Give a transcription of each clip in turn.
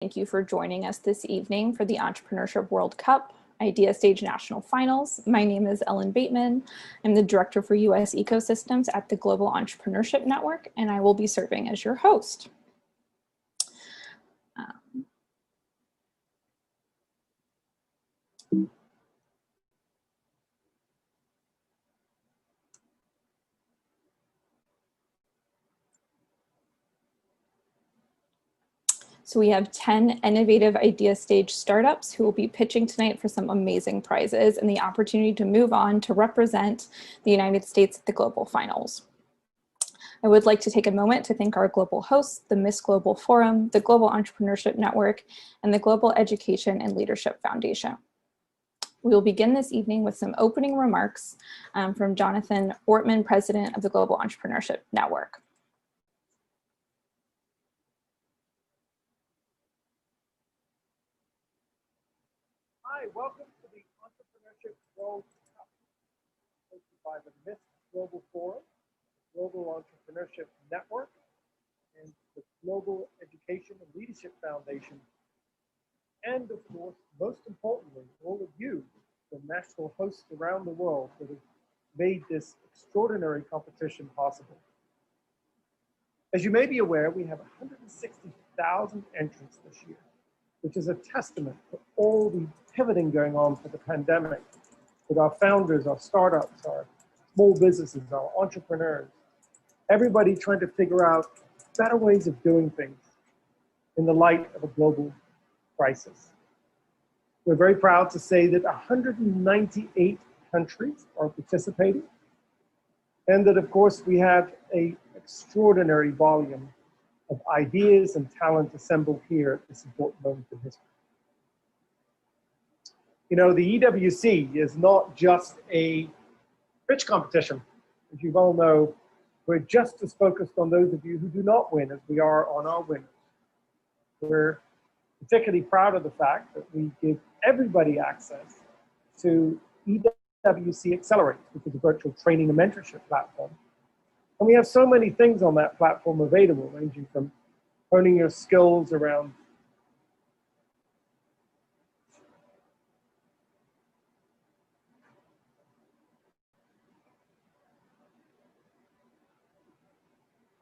Thank you for joining us this evening for the Entrepreneurship World Cup Idea Stage National Finals. My name is Ellen Bateman. I'm the Director for US Ecosystems at the Global Entrepreneurship Network, and I will be serving as your host. So we have 10 innovative idea stage startups who will be pitching tonight for some amazing prizes and the opportunity to move on to represent the United States at the global finals. I would like to take a moment to thank our global hosts, the Miss Global Forum, the Global Entrepreneurship Network, and the Global Education and Leadership Foundation. We will begin this evening with some opening remarks from Jonathan Ortman, President of the Global Entrepreneurship Network. Hi, welcome to the Entrepreneurship World Cup, hosted by the Miss Global Forum, the Global Entrepreneurship Network, and the Global Education and Leadership Foundation. And of course, most importantly, all of you, the national hosts around the world that have made this extraordinary competition possible. As you may be aware, we have 160,000 entrants this year, which is a testament to all the pivoting going on for the pandemic with our founders, our startups, our small businesses, our entrepreneurs, everybody trying to figure out better ways of doing things in the light of a global crisis. We're very proud to say that 198 countries are participating, and that of course we have an extraordinary volume of ideas and talent assembled here at this important moment in history. You know, the EWC is not just a pitch competition. As you all know, we're just as focused on those of you who do not win as we are on our winners. We're particularly proud of the fact that we give everybody access to EWC Accelerate, which is a virtual training and mentorship platform. And we have so many things on that platform available, ranging from honing your skills around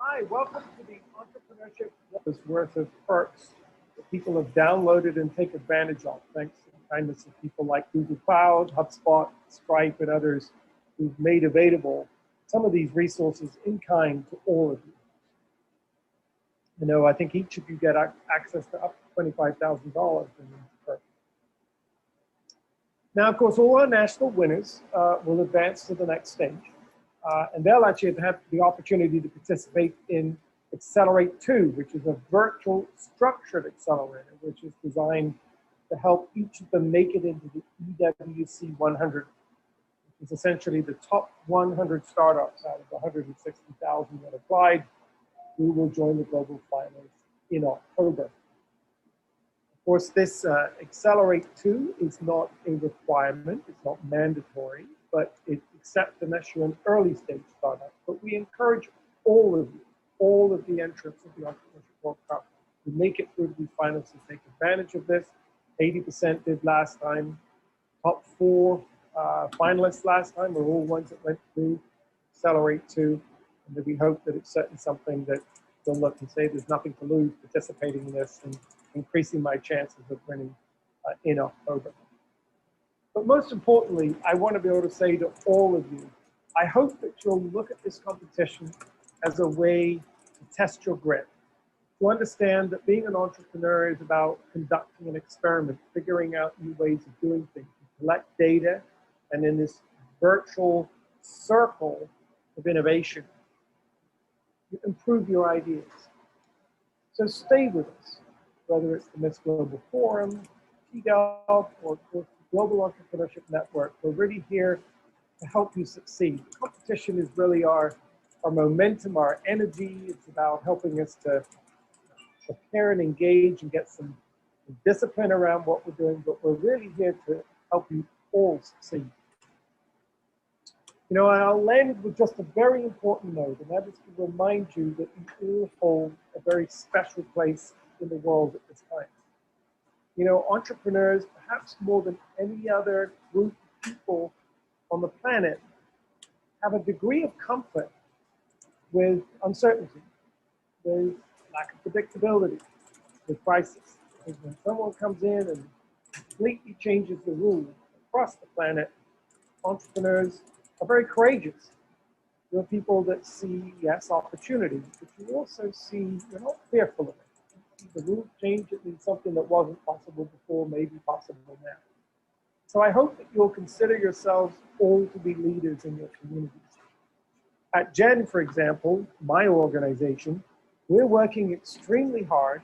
Hi, welcome to the Entrepreneurship worth of perks that people have downloaded and take advantage of, thanks to the kindness of people like Google Cloud, HubSpot, Stripe, and others who've made available some of these resources in kind to all of you. You know, I think each of you get access to up to $25,000 in these perks. Now, of course, all our national winners will advance to the next stage. And they'll actually have the opportunity to participate in Accelerate 2, which is a virtual structured accelerator, which is designed to help each of them make it into the EWC 100, which is essentially the top 100 startups out of the 160,000 that applied, who will join the global finals in October. Of course, this Accelerate 2 is not a requirement, it's not mandatory, but it accepts unless you're an early stage startup. But we encourage all of you, all of the entrants of the Entrepreneurship World Cup, to make it through the finals and take advantage of this. 80% did last time. Top 4 finalists last time were all ones that went through Accelerate 2. And that we hope that it's certainly something that you'll look and say there's nothing to lose participating in this and increasing my chances of winning in October. But most importantly, I want to be able to say to all of you, I hope that you'll look at this competition as a way to test your grit, to understand that being an entrepreneur is about conducting an experiment, figuring out new ways of doing things, you collect data, and in this virtual circle of innovation, you improve your ideas. So stay with us, whether it's the Miss Global Forum, TDELF, or the Global Entrepreneurship Network. We're really here to help you succeed. Competition is really our momentum, our energy. It's about helping us to prepare and engage and get some discipline around what we're doing, but we're really here to help you all succeed. You know, I'll end with just a very important note, and that is to remind you that you all hold a very special place in the world at this time. You know, entrepreneurs, perhaps more than any other group of people on the planet, have a degree of comfort with uncertainty, with lack of predictability, with crisis. Because when someone comes in and completely changes the rules across the planet, entrepreneurs are very courageous. You're people that see, yes, opportunity, but you also see, you're not fearful of it. The rules change, it means something that wasn't possible before may be possible now. So I hope that you'll consider yourselves all to be leaders in your communities. At GEN, for example, my organization, we're working extremely hard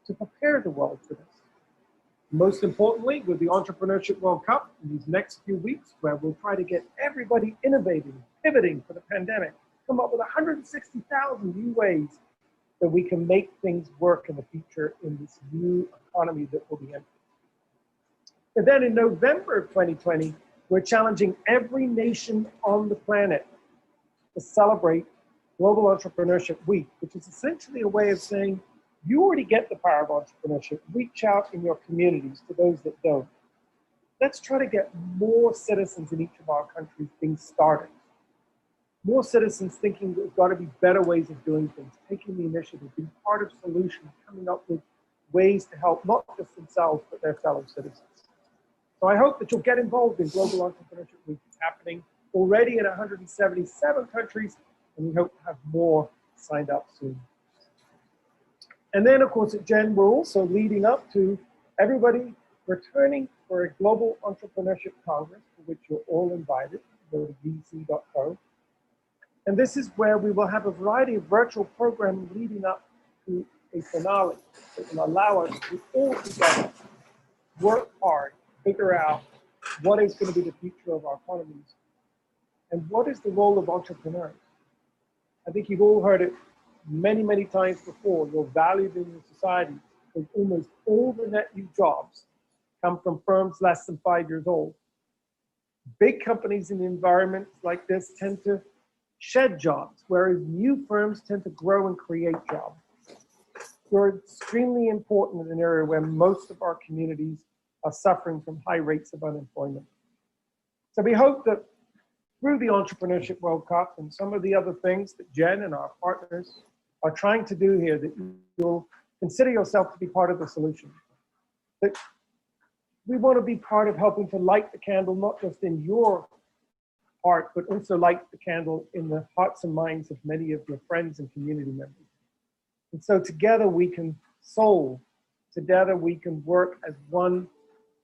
to prepare the world for this. Most importantly, with the Entrepreneurship World Cup in these next few weeks, where we'll try to get everybody innovating, pivoting for the pandemic, come up with 160,000 new ways that we can make things work in the future in this new economy that will be empty. And then in November of 2020, we're challenging every nation on the planet to celebrate Global Entrepreneurship Week, which is essentially a way of saying, you already get the power of entrepreneurship. Reach out in your communities to those that don't. Let's try to get more citizens in each of our countries being started. More citizens thinking there's got to be better ways of doing things, taking the initiative, being part of solutions, coming up with ways to help not just themselves, but their fellow citizens. So I hope that you'll get involved in Global Entrepreneurship Week. It's happening already in 177 countries, and we hope to have more signed up soon. And then, of course, at GEN, we're also leading up to everybody returning for a Global Entrepreneurship Congress, for which you're all invited. Go to vc.co. And this is where we will have a variety of virtual programs leading up to a finale that will allow us to all together work hard, figure out what is going to be the future of our economies and what is the role of entrepreneurs. I think you've all heard it many, many times before. You're valued in your society because almost all the net new jobs come from firms less than 5 years old. Big companies in environments like this tend to shed jobs, whereas new firms tend to grow and create jobs. You're extremely important in an area where most of our communities are suffering from high rates of unemployment. So we hope that through the Entrepreneurship World Cup and some of the other things that Jen and our partners are trying to do here, that you'll consider yourself to be part of the solution. That we want to be part of helping to light the candle, not just in your heart, but also light the candle in the hearts and minds of many of your friends and community members. And so together we can solve, together we can work as one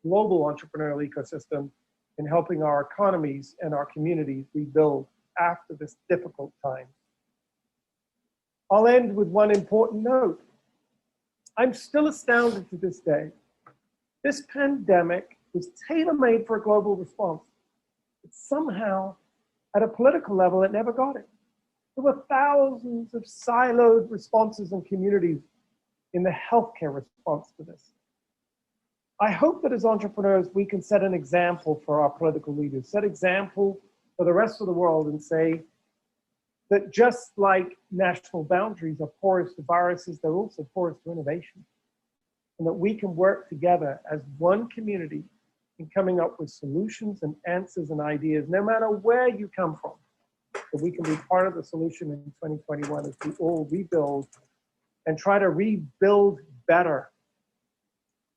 global entrepreneurial ecosystem in helping our economies and our communities rebuild after this difficult time. I'll end with one important note. I'm still astounded to this day. This pandemic was tailor-made for a global response. But somehow, at a political level, it never got it. There were thousands of siloed responses in communities in the healthcare response to this. I hope that as entrepreneurs, we can set an example for our political leaders, set example for the rest of the world and say that just like national boundaries are porous to viruses, they're also porous to innovation. And that we can work together as one community in coming up with solutions and answers and ideas, no matter where you come from, that we can be part of the solution in 2021 as we all rebuild and try to rebuild better.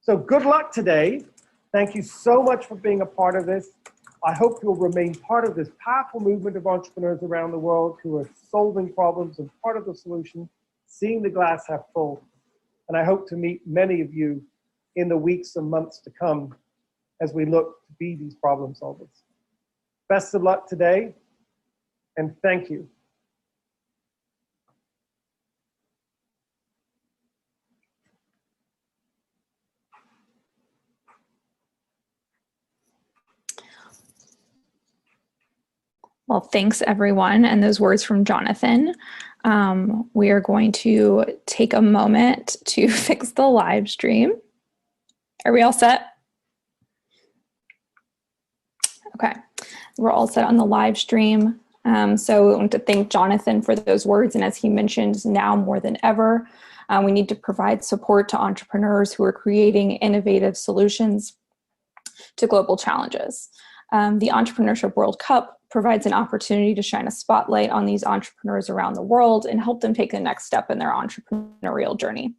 So good luck today. Thank you so much for being a part of this. I hope you'll remain part of this powerful movement of entrepreneurs around the world who are solving problems and part of the solution, seeing the glass half full. And I hope to meet many of you in the weeks and months to come as we look to be these problem solvers. Best of luck today, and thank you. Well, thanks everyone. And those words from Jonathan. We are going to take a moment to fix the live stream. Are we all set? Okay, we're all set on the live stream. So we want to thank Jonathan for those words. And as he mentioned, now more than ever, We need to provide support to entrepreneurs who are creating innovative solutions to global challenges. The Entrepreneurship World Cup provides an opportunity to shine a spotlight on these entrepreneurs around the world and help them take the next step in their entrepreneurial journey.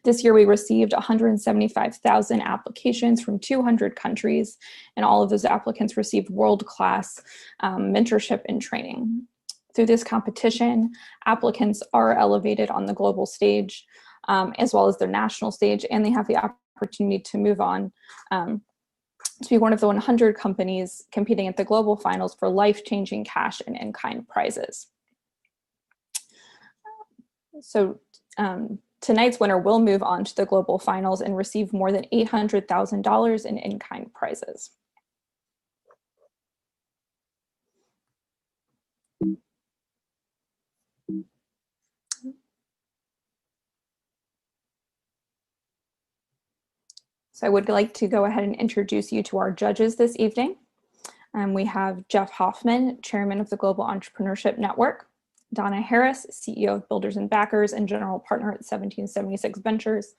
This year, we received 175,000 applications from 200 countries, and all of those applicants received world-class mentorship and training. Through this competition, applicants are elevated on the global stage, as well as their national stage, and they have the opportunity to move on to be one of the 100 companies competing at the global finals for life-changing cash and in-kind prizes. So tonight's winner will move on to the global finals and receive more than $800,000 in in-kind prizes. So I would like to go ahead and introduce you to our judges this evening. We have Jeff Hoffman, Chairman of the Global Entrepreneurship Network, Donna Harris, CEO of Builders and Backers and General Partner at 1776 Ventures,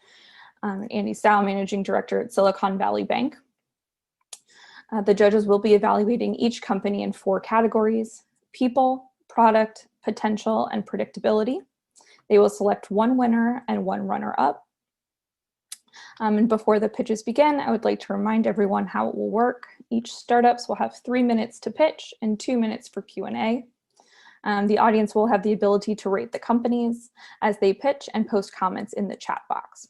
Andy Stow, Managing Director at Silicon Valley Bank. The judges will be evaluating each company in 4 categories: people, product, potential, and predictability. They will select 1 winner and 1 runner-up. And before the pitches begin, I would like to remind everyone how it will work. Each startups will have 3 minutes to pitch and 2 minutes for Q&A. The audience will have the ability to rate the companies as they pitch and post comments in the chat box.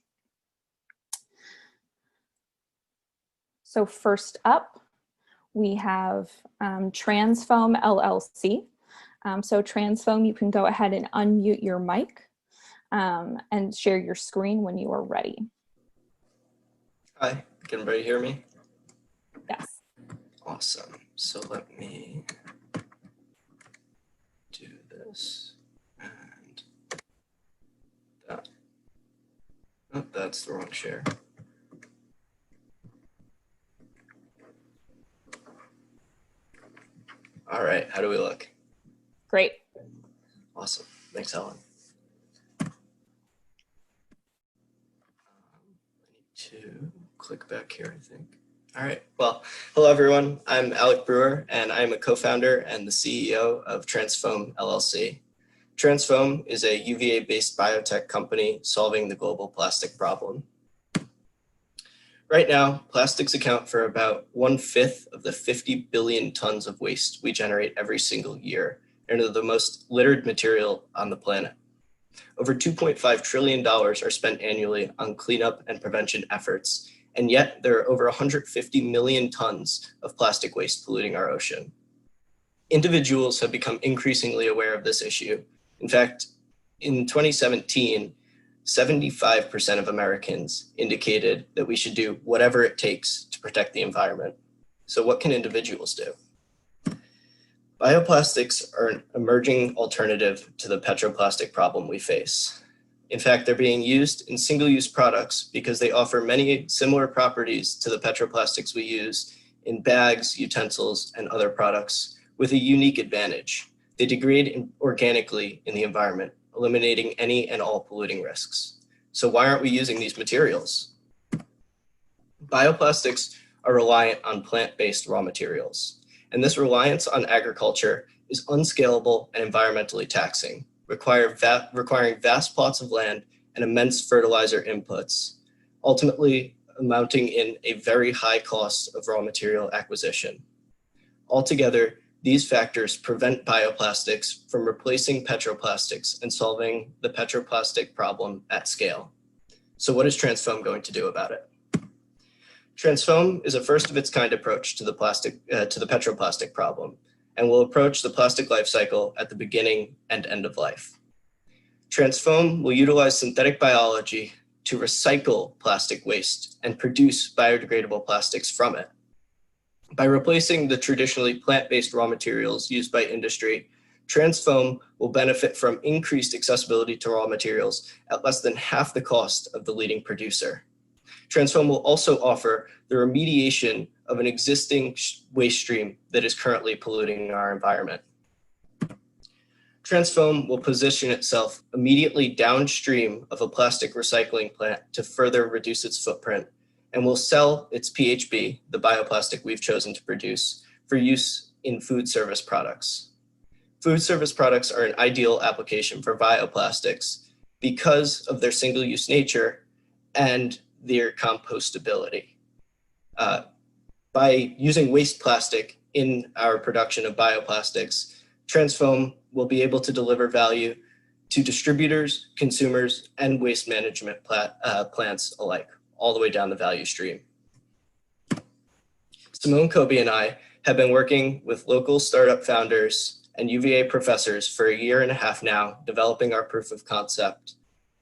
So first up, we have Transfoam LLC. So Transfoam, you can go ahead and unmute your mic and share your screen when you are ready. Hi, can everybody hear me? Yes. Awesome. So let me do this and that. Oh, that's the wrong share. All right, how do we look? Great. Awesome. Thanks, Helen. I need to click back here, I think. All right. Well, hello, everyone. I'm Alec Brewer, and I'm a co-founder and the CEO of Transfoam LLC. Transfoam is a UVA-based biotech company solving the global plastic problem. Right now, plastics account for about 1/5 of the 50 billion tons of waste we generate every single year, and are the most littered material on the planet. Over $2.5 trillion are spent annually on cleanup and prevention efforts, and yet there are over 150 million tons of plastic waste polluting our ocean. Individuals have become increasingly aware of this issue. In fact, in 2017, 75% of Americans indicated that we should do whatever it takes to protect the environment. So what can individuals do? Bioplastics are an emerging alternative to the petroplastic problem we face. In fact, they're being used in single-use products because they offer many similar properties to the petroplastics we use in bags, utensils, and other products, with a unique advantage. They degrade organically in the environment, eliminating any and all polluting risks. So why aren't we using these materials? Bioplastics are reliant on plant-based raw materials, and this reliance on agriculture is unscalable and environmentally taxing, requiring vast plots of land and immense fertilizer inputs, ultimately amounting in a very high cost of raw material acquisition. Altogether, these factors prevent bioplastics from replacing petroplastics and solving the petroplastic problem at scale. So what is Transfoam going to do about it? Transfoam is a first-of-its-kind approach to the petroplastic problem, and will approach the plastic life cycle at the beginning and end of life. Transfoam will utilize synthetic biology to recycle plastic waste and produce biodegradable plastics from it. By replacing the traditionally plant-based raw materials used by industry, Transfoam will benefit from increased accessibility to raw materials at less than half the cost of the leading producer. Transfoam will also offer the remediation of an existing waste stream that is currently polluting our environment. Transfoam will position itself immediately downstream of a plastic recycling plant to further reduce its footprint, and will sell its PHB, the bioplastic we've chosen to produce, for use in food service products. Food service products are an ideal application for bioplastics because of their single-use nature and their compostability. By using waste plastic in our production of bioplastics, Transfoam will be able to deliver value to distributors, consumers, and waste management plants alike, all the way down the value stream. Simone Kobe and I have been working with local startup founders and UVA professors for 1.5 years now, developing our proof of concept,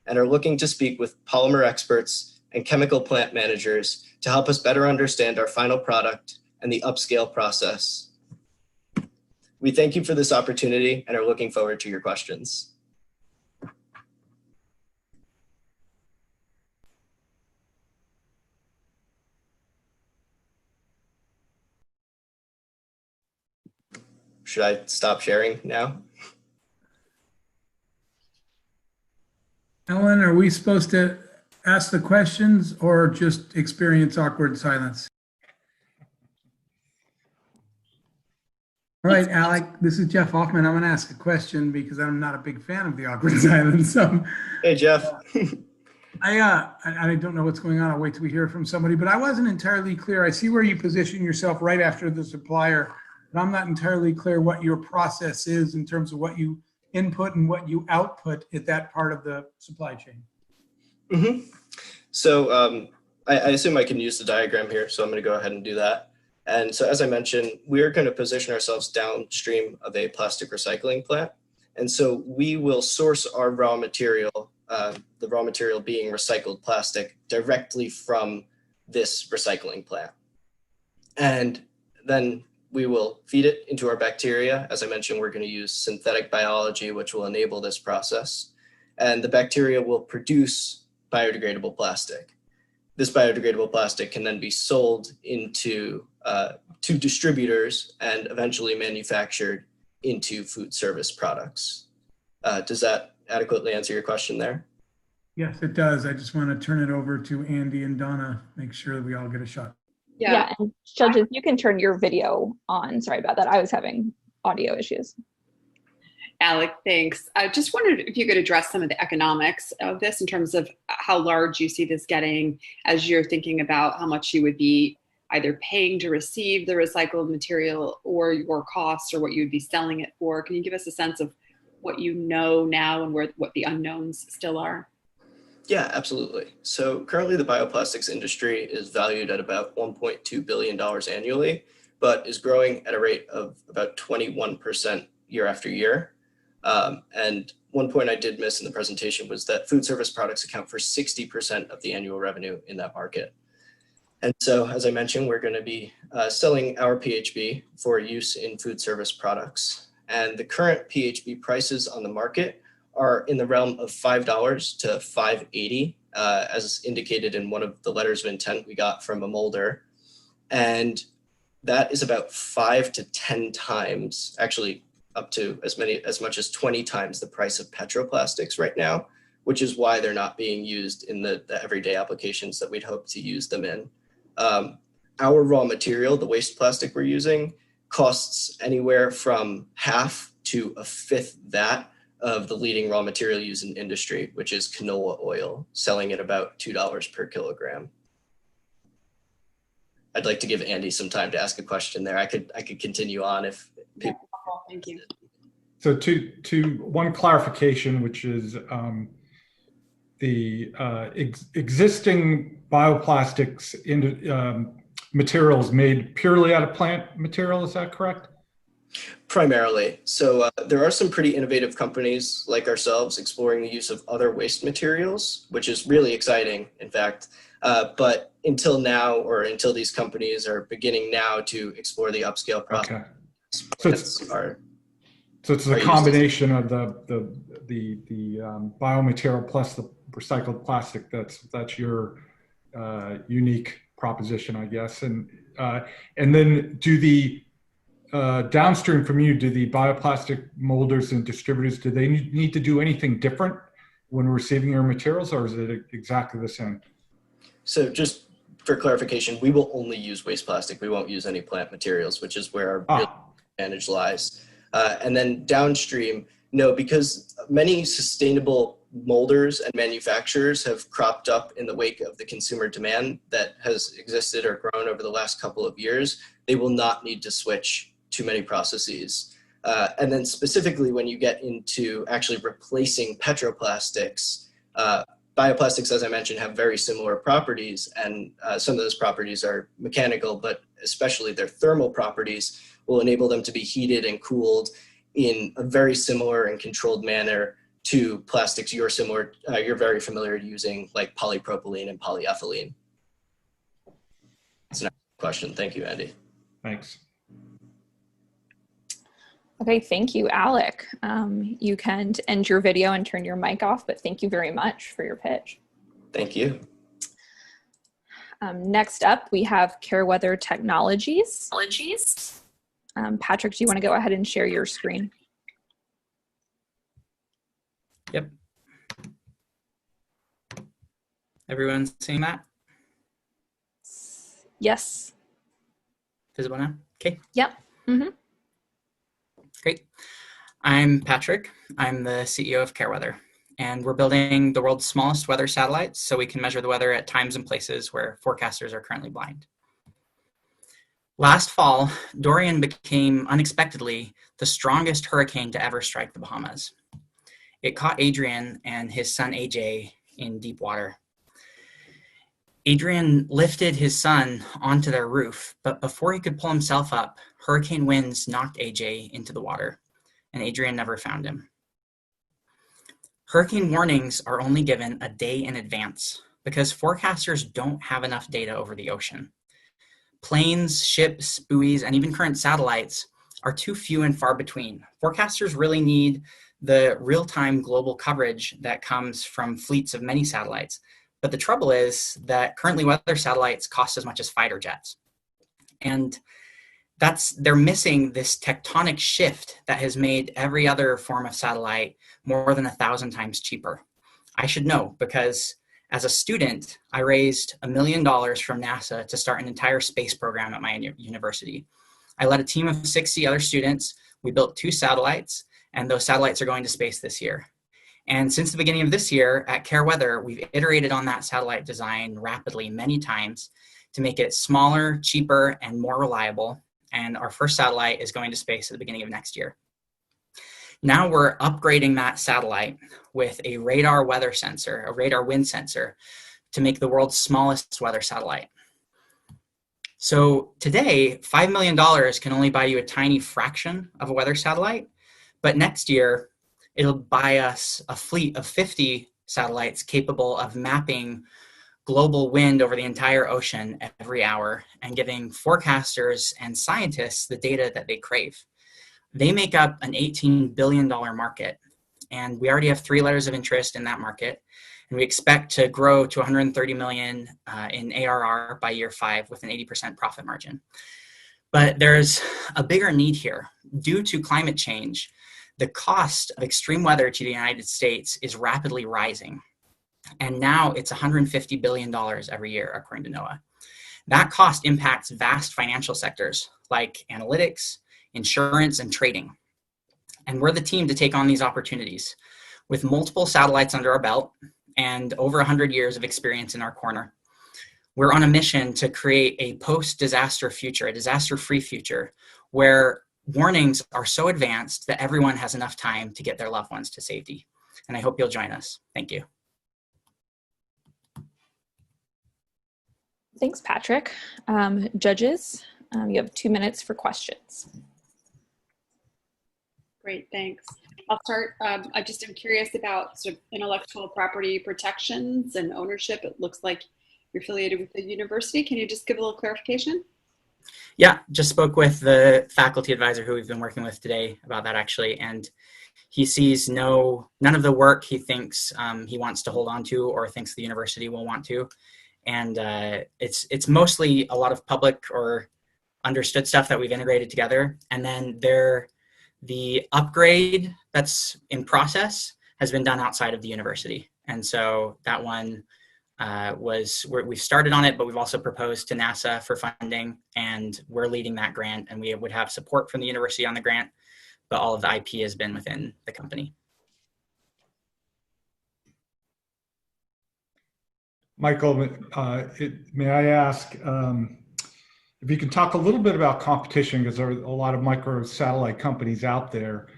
and are looking to speak with polymer experts and chemical plant managers to help us better understand our final product and the upscale process. We thank you for this opportunity and are looking forward to your questions. Should I stop sharing now? Ellen, are we supposed to ask the questions or just experience awkward silence? All right, Alec, this is Jeff Hoffman. I'm going to ask a question because I'm not a big fan of the awkward silence. Hey, Jeff. I don't know what's going on. I'll wait till we hear from somebody, but I wasn't entirely clear. I see where you position yourself right after the supplier, but I'm not entirely clear what your process is in terms of what you input and what you output at that part of the supply chain. Mm-hmm. So I assume I can use the diagram here, so I'm going to go ahead and do that. And so as I mentioned, we're going to position ourselves downstream of a plastic recycling plant. And so we will source our raw material, the raw material being recycled plastic, directly from this recycling plant. And then we will feed it into our bacteria. As I mentioned, we're going to use synthetic biology, which will enable this process. And the bacteria will produce biodegradable plastic. This biodegradable plastic can then be sold into to distributors and eventually manufactured into food service products. Does that adequately answer your question there? Yes, it does. I just want to turn it over to Andy and Donna, make sure that we all get a shot. Yeah, and judges, you can turn your video on. Sorry about that. I was having audio issues. Alec, thanks. I just wondered if you could address some of the economics of this in terms of how large you see this getting as you're thinking about how much you would be either paying to receive the recycled material or your costs or what you would be selling it for. Can you give us a sense of what you know now and what the unknowns still are? Yeah, absolutely. So currently the bioplastics industry is valued at about $1.2 billion annually, but is growing at a rate of about 21% year after year. And one point I did miss in the presentation was that food service products account for 60% of the annual revenue in that market. And so, as I mentioned, we're going to be selling our PHB for use in food service products. And the current PHB prices on the market are in the realm of $5 to $5.80, as indicated in one of the letters of intent we got from a molder. And that is about 5 to 10 times, actually up to as much as 20 times the price of petroplastics right now, which is why they're not being used in the everyday applications that we'd hope to use them in. Our raw material, the waste plastic we're using, costs anywhere from half to a fifth that of the leading raw material used in industry, which is canola oil, selling at about $2 per kilogram. I'd like to give Andy some time to ask a question there. I could continue on if people. Thank you. So to one clarification, which is the existing bioplastics materials made purely out of plant material, is that correct? Primarily. So there are some pretty innovative companies like ourselves exploring the use of other waste materials, which is really exciting, in fact. But until now, or until these companies are beginning now to explore the upscale process. Okay. So it's a combination of the biomaterial plus the recycled plastic. That's your unique proposition, I guess. And then do the downstream from you, do the bioplastic molders and distributors, do they need to do anything different when receiving your materials, or is it exactly the same? So just for clarification, we will only use waste plastic. We won't use any plant materials, which is where our real advantage lies. And then downstream, no, because many sustainable molders and manufacturers have cropped up in the wake of the consumer demand that has existed or grown over the last couple of years, they will not need to switch too many processes. And then specifically when you get into actually replacing petroplastics, bioplastics, as I mentioned, have very similar properties, and some of those properties are mechanical, but especially their thermal properties will enable them to be heated and cooled in a very similar and controlled manner to plastics you're very familiar using, like polypropylene and polyethylene. That's an excellent question. Thank you, Andy. Thanks. Okay, thank you, Alec. You can end your video and turn your mic off, but thank you very much for your pitch. Thank you. Next up, we have Careweather Technologies. Patrick, do you want to go ahead and share your screen? Yep. Everyone seeing that? Yes. Visible now? Okay. Yep. Mm-hmm. Great. I'm Patrick. I'm the CEO of Careweather, and we're building the world's smallest weather satellites so we can measure the weather at times and places where forecasters are currently blind. Last fall, Dorian became unexpectedly the strongest hurricane to ever strike the Bahamas. It caught Adrian and his son AJ in deep water. Adrian lifted his son onto their roof, but before he could pull himself up, hurricane winds knocked AJ into the water, and Adrian never found him. Hurricane warnings are only given a day in advance because forecasters don't have enough data over the ocean. Planes, ships, buoys, and even current satellites are too few and far between. Forecasters really need the real-time global coverage that comes from fleets of many satellites. But the trouble is that currently weather satellites cost as much as fighter jets. And they're missing this tectonic shift that has made every other form of satellite more than 1,000 times cheaper. I should know because as a student, I raised $1 million from NASA to start an entire space program at my university. I led a team of 60 other students. We built 2 satellites, and those satellites are going to space this year. And since the beginning of this year at Careweather, we've iterated on that satellite design rapidly many times to make it smaller, cheaper, and more reliable. And our first satellite is going to space at the beginning of next year. Now we're upgrading that satellite with a radar weather sensor, a radar wind sensor, to make the world's smallest weather satellite. So today, $5 million can only buy you a tiny fraction of a weather satellite, but next year, it'll buy us a fleet of 50 satellites capable of mapping global wind over the entire ocean every hour and giving forecasters and scientists the data that they crave. They make up an $18 billion market, and we already have 3 letters of interest in that market, and we expect to grow to 130 million in ARR by year 5 with an 80% profit margin. But there's a bigger need here. Due to climate change, the cost of extreme weather to the United States is rapidly rising. And now it's $150 billion every year, according to NOAA. That cost impacts vast financial sectors like analytics, insurance, and trading. And we're the team to take on these opportunities. With multiple satellites under our belt and over 100 years of experience in our corner, we're on a mission to create a post-disaster future, a disaster-free future, where warnings are so advanced that everyone has enough time to get their loved ones to safety. And I hope you'll join us. Thank you. Thanks, Patrick. Judges, you have 2 minutes for questions. Great, thanks. I'll start. I just am curious about sort of intellectual property protections and ownership. It looks like you're affiliated with the university. Can you just give a little clarification? Yeah, just spoke with the faculty advisor who we've been working with today about that actually, and he sees none of the work he thinks he wants to hold on to or thinks the university will want to, and it's mostly a lot of public or understood stuff that we've integrated together. And then the upgrade that's in process has been done outside of the university. And so that one we've started on it, but we've also proposed to NASA for funding, and we're leading that grant, and we would have support from the university on the grant, but all of the IP has been within the company. Michael, may I ask if you can talk a little bit about competition, because there are a lot of microsatellite companies out there.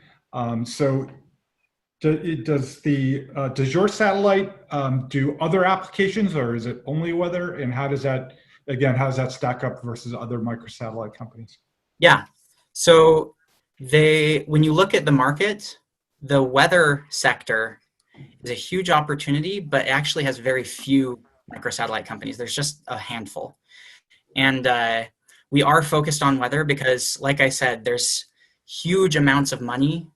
So does your satellite do other applications, or is it only weather? And how does that stack up versus other microsatellite companies? Yeah. So when you look at the market, the weather sector is a huge opportunity, but it actually has very few microsatellite companies. There's just a handful. And we are focused on weather because, like I said, there's huge amounts of money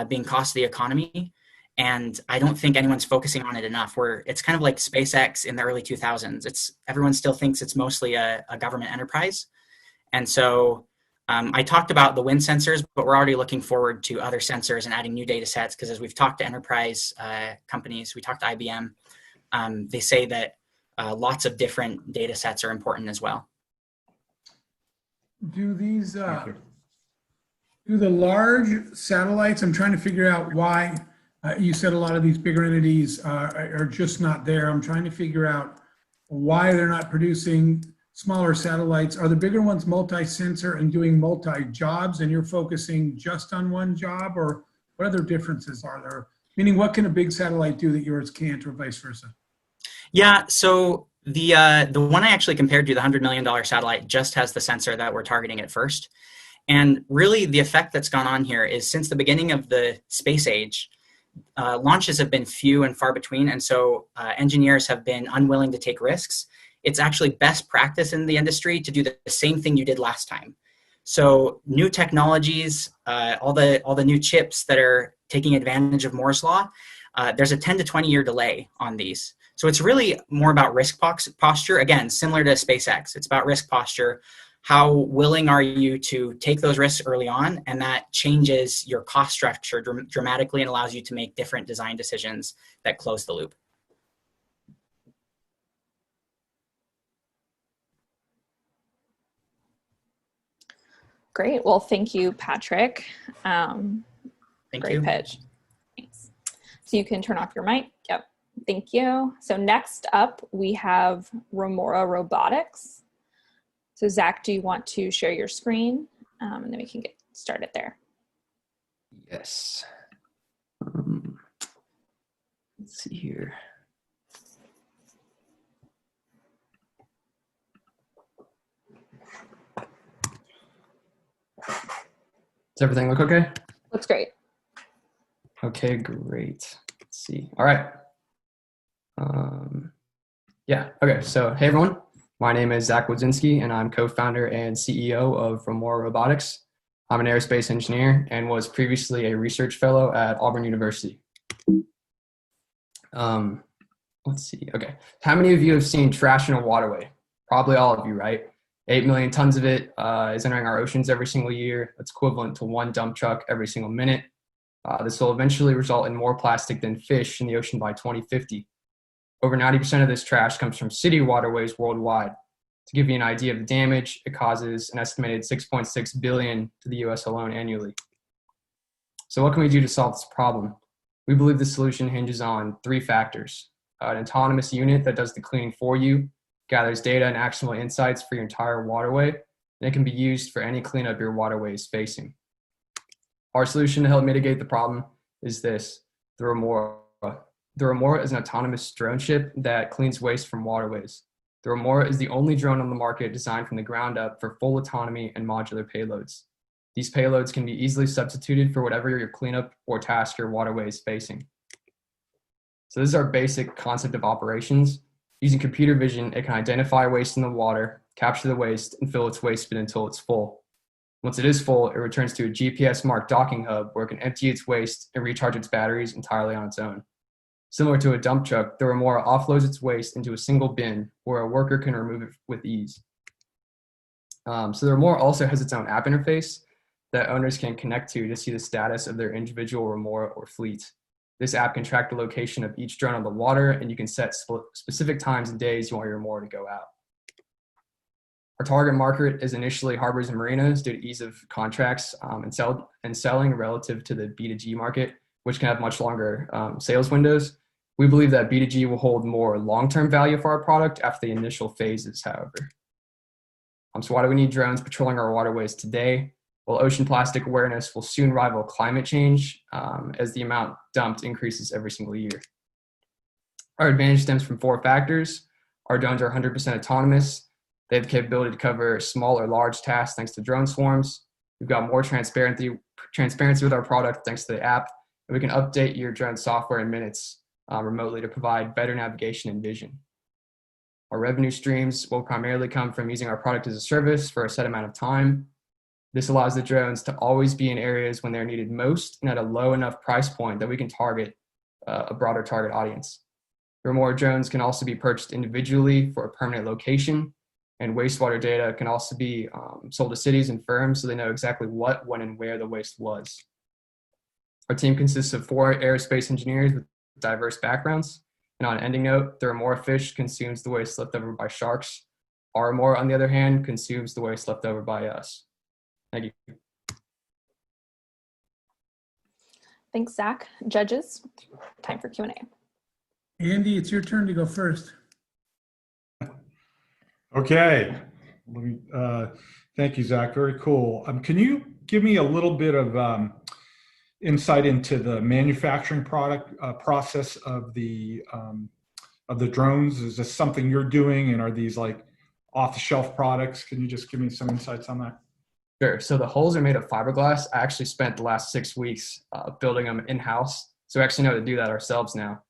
being cost to the economy. And I don't think anyone's focusing on it enough. It's kind of like SpaceX in the early 2000s. Everyone still thinks it's mostly a government enterprise. And so I talked about the wind sensors, but we're already looking forward to other sensors and adding new data sets, because as we've talked to enterprise companies, we talked to IBM, they say that lots of different data sets are important as well. Do these, do the large satellites, I'm trying to figure out why you said a lot of these bigger entities are just not there. I'm trying to figure out why they're not producing smaller satellites. Are the bigger ones multi-sensor and doing multi-jobs, and you're focusing just on one job, or what other differences are there? Meaning, what can a big satellite do that yours can't, or vice versa? Yeah, so the one I actually compared to, the $100 million satellite, just has the sensor that we're targeting at first. And really, the effect that's gone on here is, since the beginning of the space age, launches have been few and far between, and so engineers have been unwilling to take risks. It's actually best practice in the industry to do the same thing you did last time. So new technologies, all the new chips that are taking advantage of Moore's law, there's a 10 to 20 year delay on these. So it's really more about risk posture. Again, similar to SpaceX, it's about risk posture. How willing are you to take those risks early on? And that changes your cost structure dramatically and allows you to make different design decisions that close the loop. Great. Well, thank you, Patrick. Great pitch. Thanks. So you can turn off your mic. Yep. Thank you. So next up, we have Remora Robotics. So Zach, do you want to share your screen? And then we can get started there. Yes. Let's see here. Does everything look okay? Looks great. Okay, great. Let's see. All right. Yeah, okay. So, hey everyone. My name is Zach Wodzinski, and I'm co-founder and CEO of Remora Robotics. I'm an aerospace engineer and was previously a research fellow at Auburn University. Let's see. Okay. How many of you have seen trash in a waterway? Probably all of you, right? 8 million tons of it is entering our oceans every single year. That's equivalent to one dump truck every single minute. This will eventually result in more plastic than fish in the ocean by 2050. Over 90% of this trash comes from city waterways worldwide. To give you an idea of the damage, it causes an estimated $6.6 billion to the US alone annually. So what can we do to solve this problem? We believe the solution hinges on 3 factors. An autonomous unit that does the cleaning for you, gathers data and actionable insights for your entire waterway, and it can be used for any cleanup your waterway is facing. Our solution to help mitigate the problem is this, the Remora. The Remora is an autonomous drone ship that cleans waste from waterways. The Remora is the only drone on the market designed from the ground up for full autonomy and modular payloads. These payloads can be easily substituted for whatever your cleanup or task your waterway is facing. So this is our basic concept of operations. Using computer vision, it can identify waste in the water, capture the waste, and fill its waste bin until it's full. Once it is full, it returns to a GPS-marked docking hub where it can empty its waste and recharge its batteries entirely on its own. Similar to a dump truck, the Remora offloads its waste into a single bin where a worker can remove it with ease. So the Remora also has its own app interface that owners can connect to see the status of their individual Remora or fleet. This app can track the location of each drone on the water, and you can set specific times and days you want your Remora to go out. Our target market is initially harbors and marinas due to ease of contracts and selling relative to the B2G market, which can have much longer sales windows. We believe that B2G will hold more long-term value for our product after the initial phases, however. So why do we need drones patrolling our waterways today? Well, ocean plastic awareness will soon rival climate change as the amount dumped increases every single year. Our advantage stems from 4 factors. Our drones are 100% autonomous. They have the capability to cover small or large tasks thanks to drone swarms. We've got more transparency with our product thanks to the app. And we can update your drone software in minutes remotely to provide better navigation and vision. Our revenue streams will primarily come from using our product as a service for a set amount of time. This allows the drones to always be in areas when they're needed most and at a low enough price point that we can target a broader target audience. Remora drones can also be purchased individually for a permanent location, and wastewater data can also be sold to cities and firms so they know exactly what, when, and where the waste was. Our team consists of 4 aerospace engineers with diverse backgrounds. And on an ending note, the Remora fish consumes the waste left over by sharks. Our Remora, on the other hand, consumes the waste left over by us. Thank you. Thanks, Zach. Judges, time for Q&A. Andy, it's your turn to go first. Okay. Thank you, Zach. Very cool. Can you give me a little bit of insight into the manufacturing process of the drones? Is this something you're doing, and are these like off-the-shelf products? Can you just give me some insights on that? Sure. So the hulls are made of fiberglass. I actually spent the last 6 weeks building them in-house. So we actually know how to do that ourselves now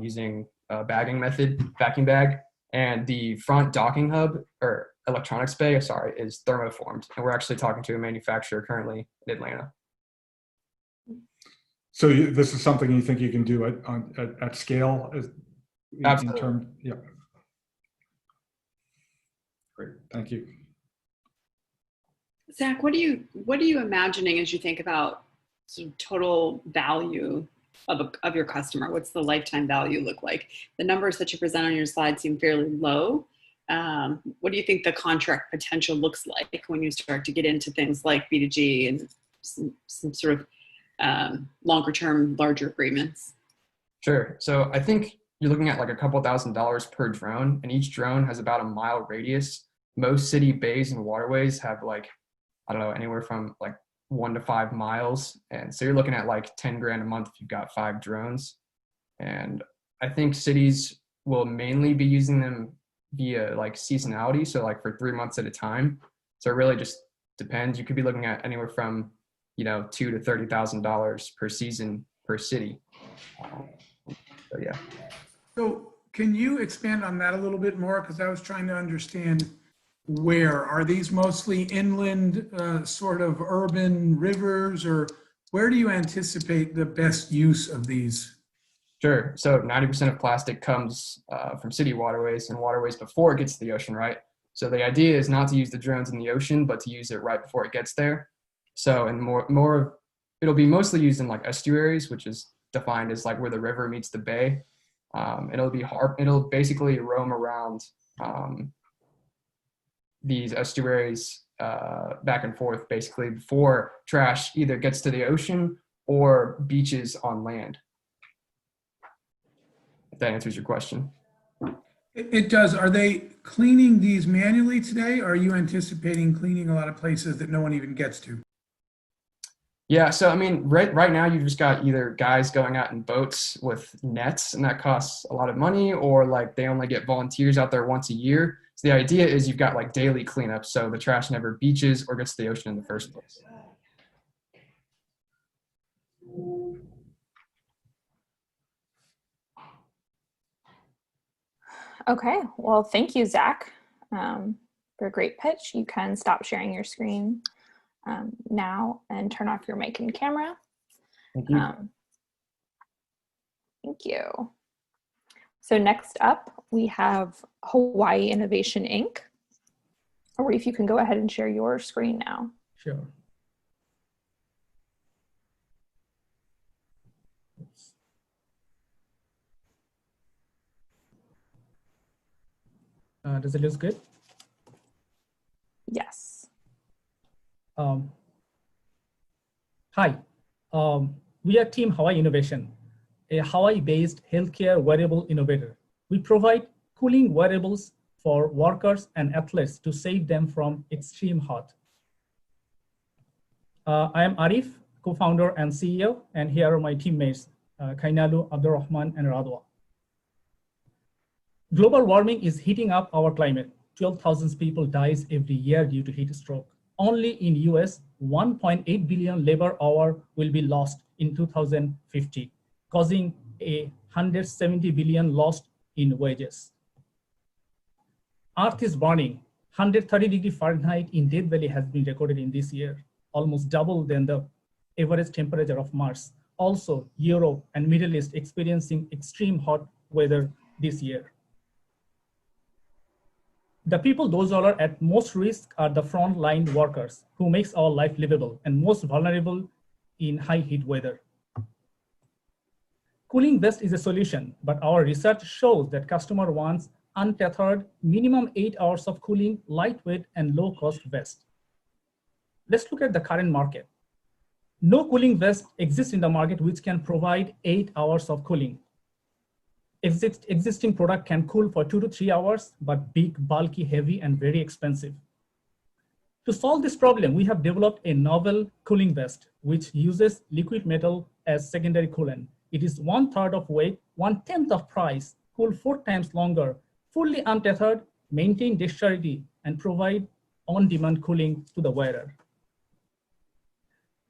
using a bagging method, vacuum bag. And the front docking hub, or electronics bay, is thermoformed. And we're actually talking to a manufacturer currently in Atlanta. So this is something you think you can do at scale? Absolutely. Yeah. Great, thank you. Zach, what are you imagining as you think about sort of total value of your customer? What's the lifetime value look like? The numbers that you present on your slide seem fairly low. What do you think the contract potential looks like when you start to get into things like B2G and some sort of longer term, larger agreements? Sure. So I think you're looking at like a couple $1,000s per drone, and each drone has about a mile radius. Most city bays and waterways have like, I don't know, anywhere from like 1 to 5 miles. And so you're looking at like 10 grand a month if you've got 5 drones. And I think cities will mainly be using them via like seasonality. So like for 3 months at a time. So it really just depends. You could be looking at anywhere from, $2,000 to $30,000 per season per city. So yeah. So can you expand on that a little bit more? Because I was trying to understand, where are these mostly inland, sort of urban rivers, or where do you anticipate the best use of these? Sure. So 90% of plastic comes from city waterways and waterways before it gets to the ocean, right? So the idea is not to use the drones in the ocean, but to use it right before it gets there. So, and more, it'll be mostly used in like estuaries, which is defined as like where the river meets the bay. It'll basically roam around these estuaries back and forth, basically before trash either gets to the ocean or beaches on land. If that answers your question. It does. Are they cleaning these manually today? Or are you anticipating cleaning a lot of places that no one even gets to? Yeah, so I mean, right now you've just got either guys going out in boats with nets, and that costs a lot of money, or like they only get volunteers out there once a year. So the idea is you've got like daily cleanup, so the trash never beaches or gets to the ocean in the first place. Okay, well, thank you, Zach, for a great pitch. You can stop sharing your screen now and turn off your mic and camera. Thank you. Thank you. So next up, we have Hawaii Innovation Inc. Or if you can go ahead and share your screen now. Sure. Does it look good? Yes. Hi, we are Team Hawaii Innovation, a Hawaii-based healthcare wearable innovator. We provide cooling wearables for workers and athletes to save them from extreme hot. I am Arif, co-founder and CEO, and here are my teammates, Kainalu, Abdurrahman, and Radwa. Global warming is heating up our climate. 12,000 people dies every year due to heat stroke. Only in US, 1.8 billion labor hour will be lost in 2050, causing a 170 billion lost in wages. Earth is burning. 130 degree Fahrenheit in Death Valley has been recorded in this year, almost double than the average temperature of Mars. Also, Europe and Middle East experiencing extreme hot weather this year. The people, those who are at most risk are the frontline workers who makes our life livable and most vulnerable in high heat weather. Cooling vest is a solution, but our research shows that customer wants untethered, minimum 8 hours of cooling, lightweight and low cost vest. Let's look at the current market. No cooling vest exists in the market which can provide 8 hours of cooling. Existing product can cool for 2 to 3 hours, but big, bulky, heavy, and very expensive. To solve this problem, we have developed a novel cooling vest, which uses liquid metal as secondary coolant. It is 1/3 of weight, 1/10 of price, cool 4 times longer, fully untethered, maintain dexterity, and provide on-demand cooling to the wearer.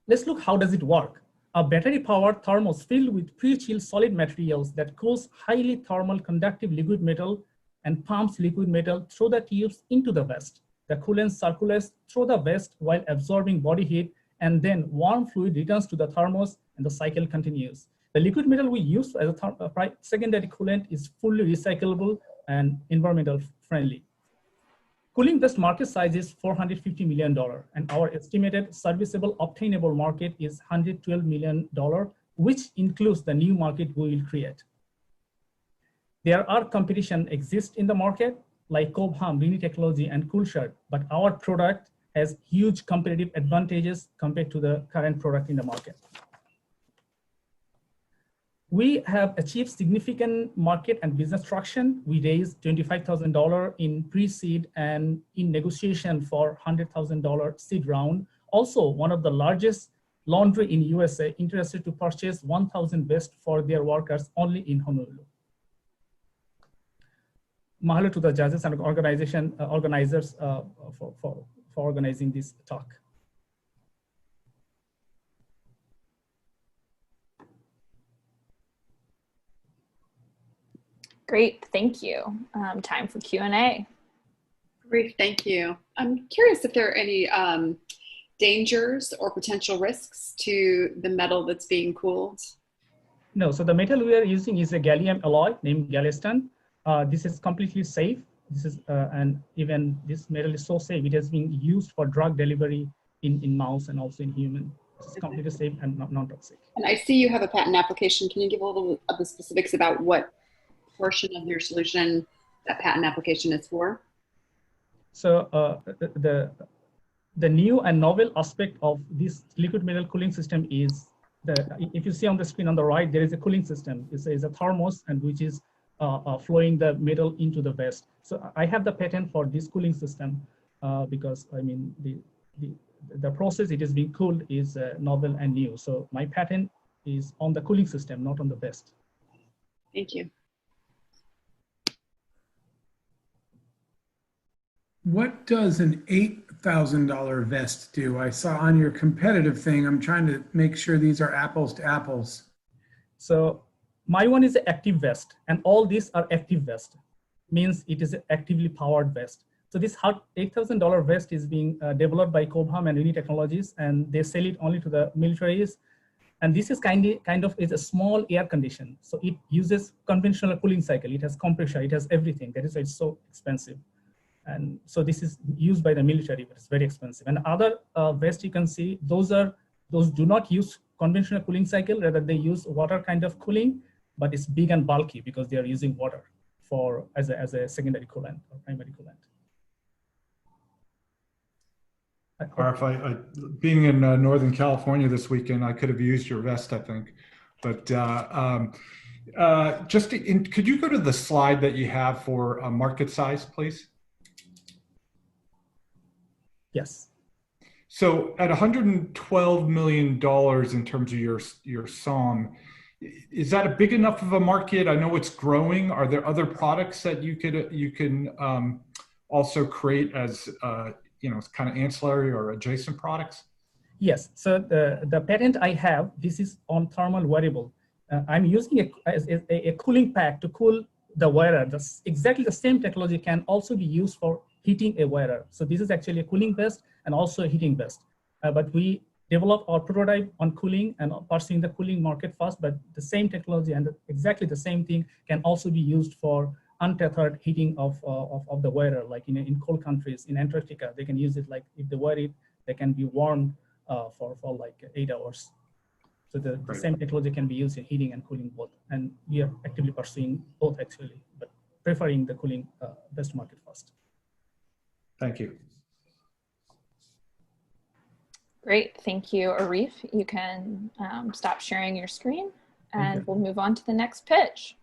Let's look how does it work. A battery-powered thermos filled with pre-chilled solid materials that cools highly thermal conductive liquid metal and pumps liquid metal through the tubes into the vest. The coolant circulates through the vest while absorbing body heat, and then warm fluid returns to the thermos and the cycle continues. The liquid metal we use as a secondary coolant is fully recyclable and environmental friendly. Cooling vest market size is $450 million, and our estimated serviceable obtainable market is $112 million, which includes the new market we will create. There are competition exists in the market, like Cobham, Rini Technology, and Coolshirt, but our product has huge competitive advantages compared to the current product in the market. We have achieved significant market and business traction. We raised $25,000 in pre-seed and in negotiation for $100,000 seed round. Also, one of the largest laundry in USA interested to purchase 1,000 vests for their workers only in Honolulu. Mahalo to the judges and organizers for organizing this talk. Great, thank you. Time for Q&A. Great, thank you. I'm curious if there are any dangers or potential risks to the metal that's being cooled. No, so the metal we are using is a gallium alloy named Galveston. This is completely safe. This is, and even this metal is so safe, it has been used for drug delivery in mouse and also in human. It's completely safe and non-toxic. And I see you have a patent application. Can you give a little of the specifics about what portion of your solution that patent application is for? So the new and novel aspect of this liquid metal cooling system is if you see on the screen on the right, there is a cooling system. It's a thermos and which is flowing the metal into the vest. So I have the patent for this cooling system because I mean the process it is being cooled is novel and new. So my patent is on the cooling system, not on the vest. Thank you. What does an $8,000 vest do? I saw on your competitive thing, I'm trying to make sure these are apples to apples. So my one is an active vest, and all these are active vest, means it is an actively powered vest. So this $8,000 vest is being developed by Cobham and Rini Technologies, and they sell it only to the militaries. And this is kind of is a small air condition. So it uses conventional cooling cycle. It has compressor, it has everything. That is why it's so expensive. And so this is used by the military, but it's very expensive. And other vests you can see, those do not use conventional cooling cycle, rather they use water kind of cooling, but it's big and bulky because they are using water as a secondary coolant or primary coolant. Arif, being in Northern California this weekend, I could have used your vest, I think. But could you go to the slide that you have for market size, please? Yes. So at $112 million in terms of your SOM, is that a big enough of a market? I know it's growing. Are there other products that you can also create as kind of ancillary or adjacent products? Yes. So the patent I have, this is on thermal wearable. I'm using a cooling pack to cool the wearer. That's exactly the same technology can also be used for heating a wearer. So this is actually a cooling vest and also a heating vest. But we developed our prototype on cooling and pursuing the cooling market first, but the same technology and exactly the same thing can also be used for untethered heating of the wearer, like in cold countries, in Antarctica, they can use it, like if they wear it, they can be warmed for like 8 hours. So the same technology can be used in heating and cooling both. And we are actively pursuing both actually, but preferring the cooling vest market first. Thank you. Great, thank you, Arif. You can stop sharing your screen and we'll move on to the next pitch.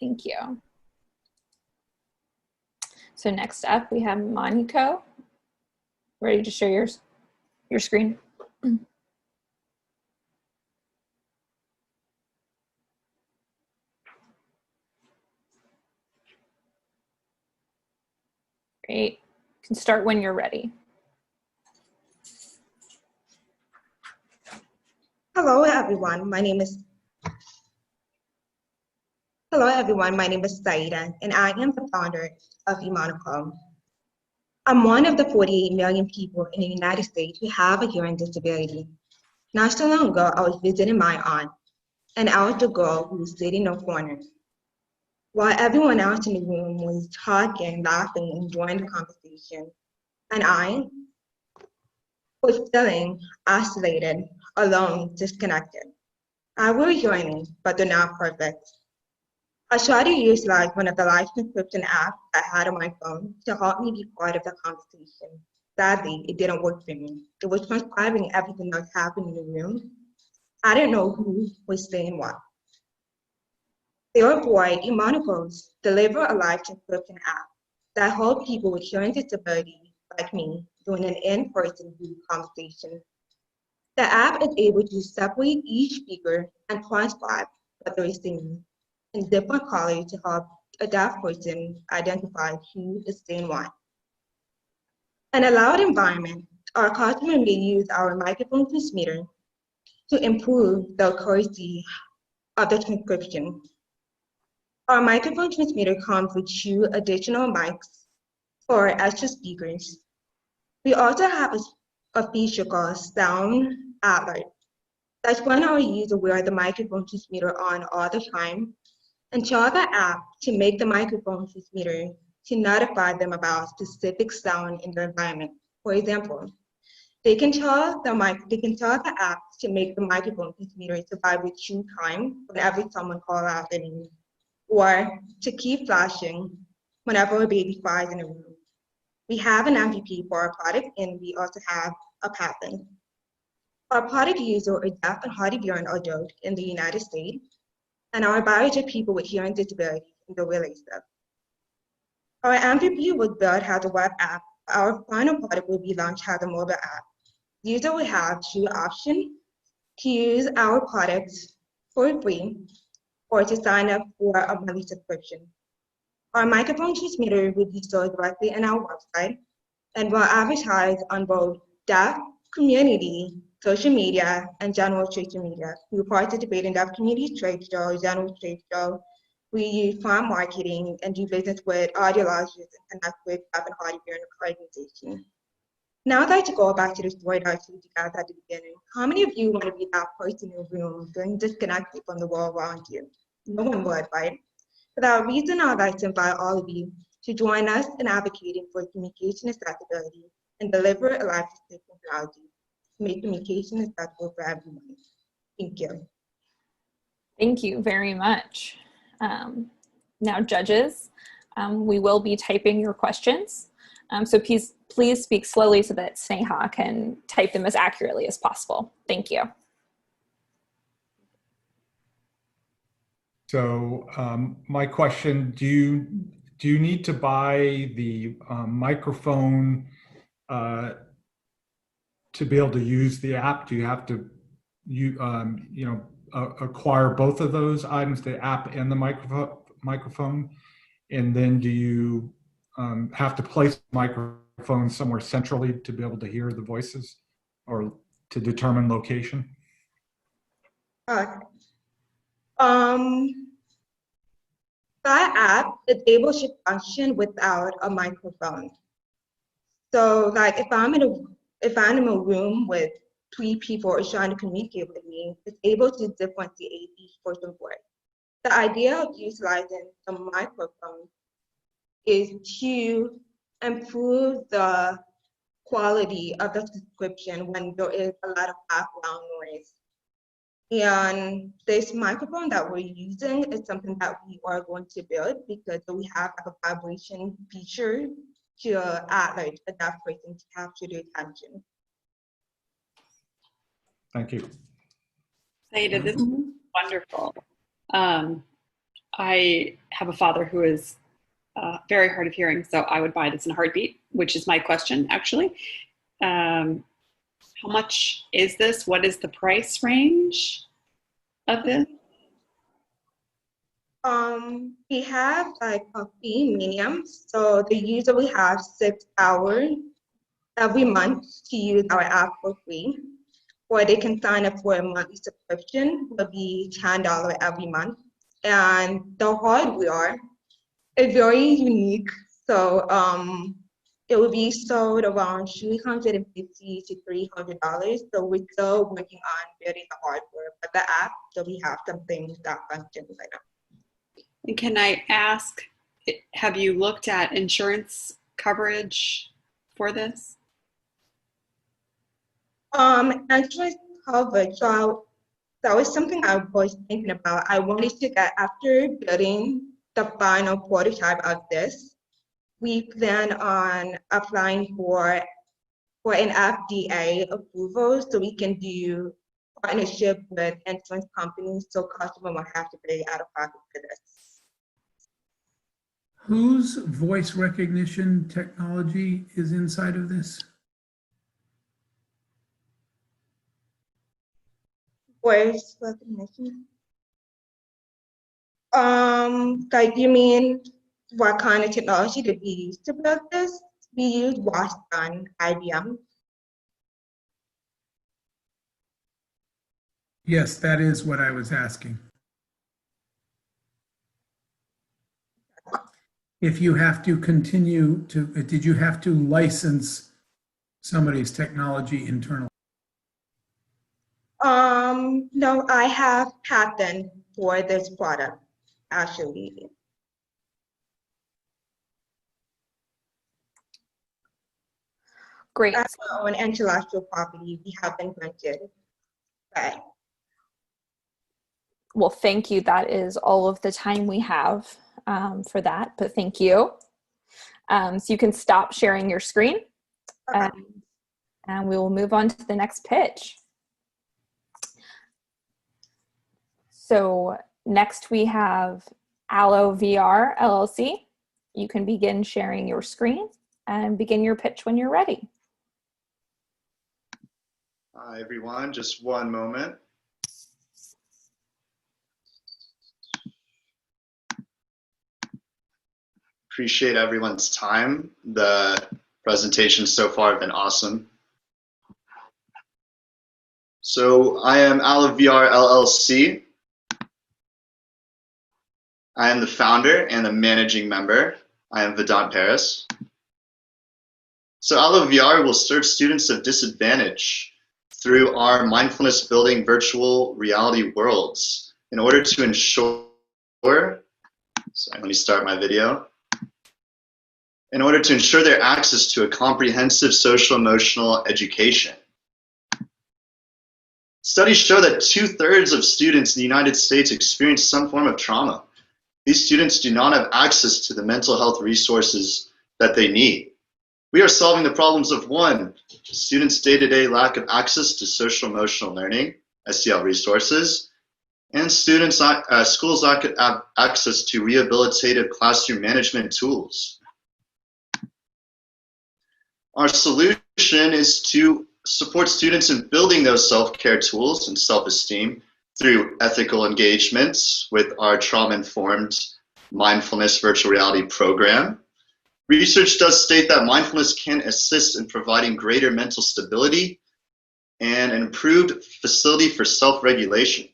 Thank you. So next up we have Moniko. Ready to share your screen? Great, you can start when you're ready. Hello everyone, my name is Saida, and I am the founder of Moniko. I'm one of the 48 million people in the United States who have a hearing disability. Not so long ago, I was visiting my aunt, and I was the girl who was sitting in the corner. While everyone else in the room was talking, laughing, enjoying the conversation, and I was feeling isolated, alone, disconnected. I was joining, but they're not perfect. I tried to utilize one of the live transcription apps I had on my phone to help me be part of the conversation. Sadly, it didn't work for me. It was transcribing everything that was happening in the room. I didn't know who was saying what. Therefore, Moniko's deliver a live transcription app that helps people with hearing disability like me doing an in-person group conversation. The app is able to separate each speaker and transcribe what they're saying in different colors to help a deaf person identify who is saying what. In a loud environment, our customer may use our microphone transmitter to improve the accuracy of the transcription. Our microphone transmitter comes with 2 additional mics for extra speakers. We also have a feature called Sound Alert. That's when our user wear the microphone transmitter on all the time and tell the app to make the microphone transmitter to notify them about specific sound in their environment. For example, they can tell the app to make the microphone transmitter to vibrate 2 times whenever someone calls out their name, or to keep flashing whenever a baby cries in a room. We have an MVP for our product, and we also have a patent. Our product users are deaf and hard of hearing adults in the United States, and our buyers are people with hearing disabilities in the relationship. Our MVP was built as a web app. Our final product will be launched as a mobile app. Users will have 2 options: to use our products for free or to sign up for a monthly subscription. Our microphone transmitter will be sold directly on our website and will advertise on both deaf community, social media, and general social media. We participate in deaf community trade shows, general trade shows. We use farm marketing and do business with audiologists and connect with deaf and hard of hearing organizations. Now I'd like to go back to the story that I told you guys at the beginning. How many of you want to be that person in the room feeling disconnected from the world around you? No one would, right? For that reason, I'd like to invite all of you to join us in advocating for communication accessibility and deliver a life-saving technology to make communication accessible for everyone. Thank you. Thank you very much. Now, judges, we will be typing your questions. So please speak slowly so that Sneha can type them as accurately as possible. Thank you. So my question, do you need to buy the microphone to be able to use the app? Do you have to acquire both of those items, the app and the microphone? And then do you have to place the microphone somewhere centrally to be able to hear the voices or to determine location? That app is able to function without a microphone. So like if I'm in a room with 3 people who are trying to communicate with me, it's able to differentiate each person's voice. The idea of utilizing the microphone is to improve the quality of the description when there is a lot of background noise. And this microphone that we're using is something that we are going to build because we have like a vibration feature to add like a deaf person to capture their attention. Thank you. Saida, this is wonderful. I have a father who is very hard of hearing, so I would buy this in a heartbeat, which is my question, actually. How much is this? What is the price range of this? We have like a fee medium, so they usually have 6 hours every month to use our app for free, or they can sign up for a monthly subscription, will be $10 every month. And the hardware is very unique, so it will be sold around $350 to $300. So we're still working on building the hardware, but the app, so we have something that functions right now. And can I ask, have you looked at insurance coverage for this? Insurance coverage, so that was something I was thinking about. I wanted to get, after building the final prototype of this, we plan on applying for an FDA approval so we can do partnership with insurance companies so customers won't have to pay out of pocket for this. Whose voice recognition technology is inside of this? Voice recognition? Like you mean what kind of technology did we use to build this? We used Washburn, IBM. Yes, that is what I was asking. If you have to continue to, did you have to license somebody's technology internally? No, I have patent for this product, actually. Great. That's our own intellectual property we have been granted. Okay. Well, thank you. That is all of the time we have for that, but thank you. So you can stop sharing your screen, Okay. and we will move on to the next pitch. So next we have Aloe Vr Llc. You can begin sharing your screen and begin your pitch when you're ready. Hi everyone, just one moment. Appreciate everyone's time. The presentations so far have been awesome. So I am Aloe Vr Llc. I am the founder and the managing member. I am Vedant Paris. So Aloe Vr will serve students of disadvantage through our mindfulness building virtual reality worlds in order to ensure, sorry, let me start my video. in order to ensure their access to a comprehensive social-emotional education. Studies show that 2/3 of students in the United States experience some form of trauma. These students do not have access to the mental health resources that they need. We are solving the problems of one, students' day-to-day lack of access to social-emotional learning, SEL resources, and schools lack access to rehabilitative classroom management tools. Our solution is to support students in building those self-care tools and self-esteem through ethical engagements with our trauma-informed mindfulness virtual reality program. Research does state that mindfulness can assist in providing greater mental stability and an improved facility for self-regulation.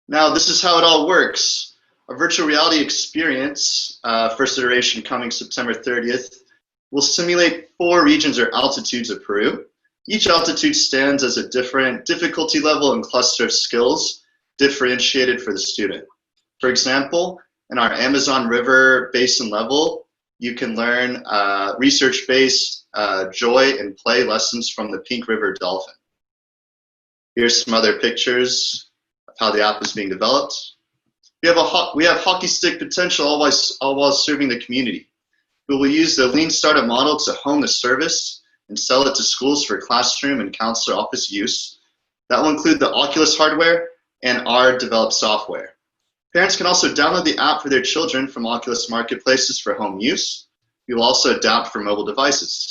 Now, this is how it all works. A virtual reality experience, first iteration coming September 30th, will simulate 4 regions or altitudes of Peru. Each altitude stands as a different difficulty level and cluster of skills differentiated for the student. For example, in our Amazon River Basin level, you can learn research-based joy and play lessons from the Pink River dolphin. Here's some other pictures of how the app is being developed. We have hockey stick potential all while serving the community. We will use the lean startup model to hone the service and sell it to schools for classroom and counselor office use. That will include the Oculus hardware and our developed software. Parents can also download the app for their children from Oculus marketplaces for home use. We will also adapt for mobile devices.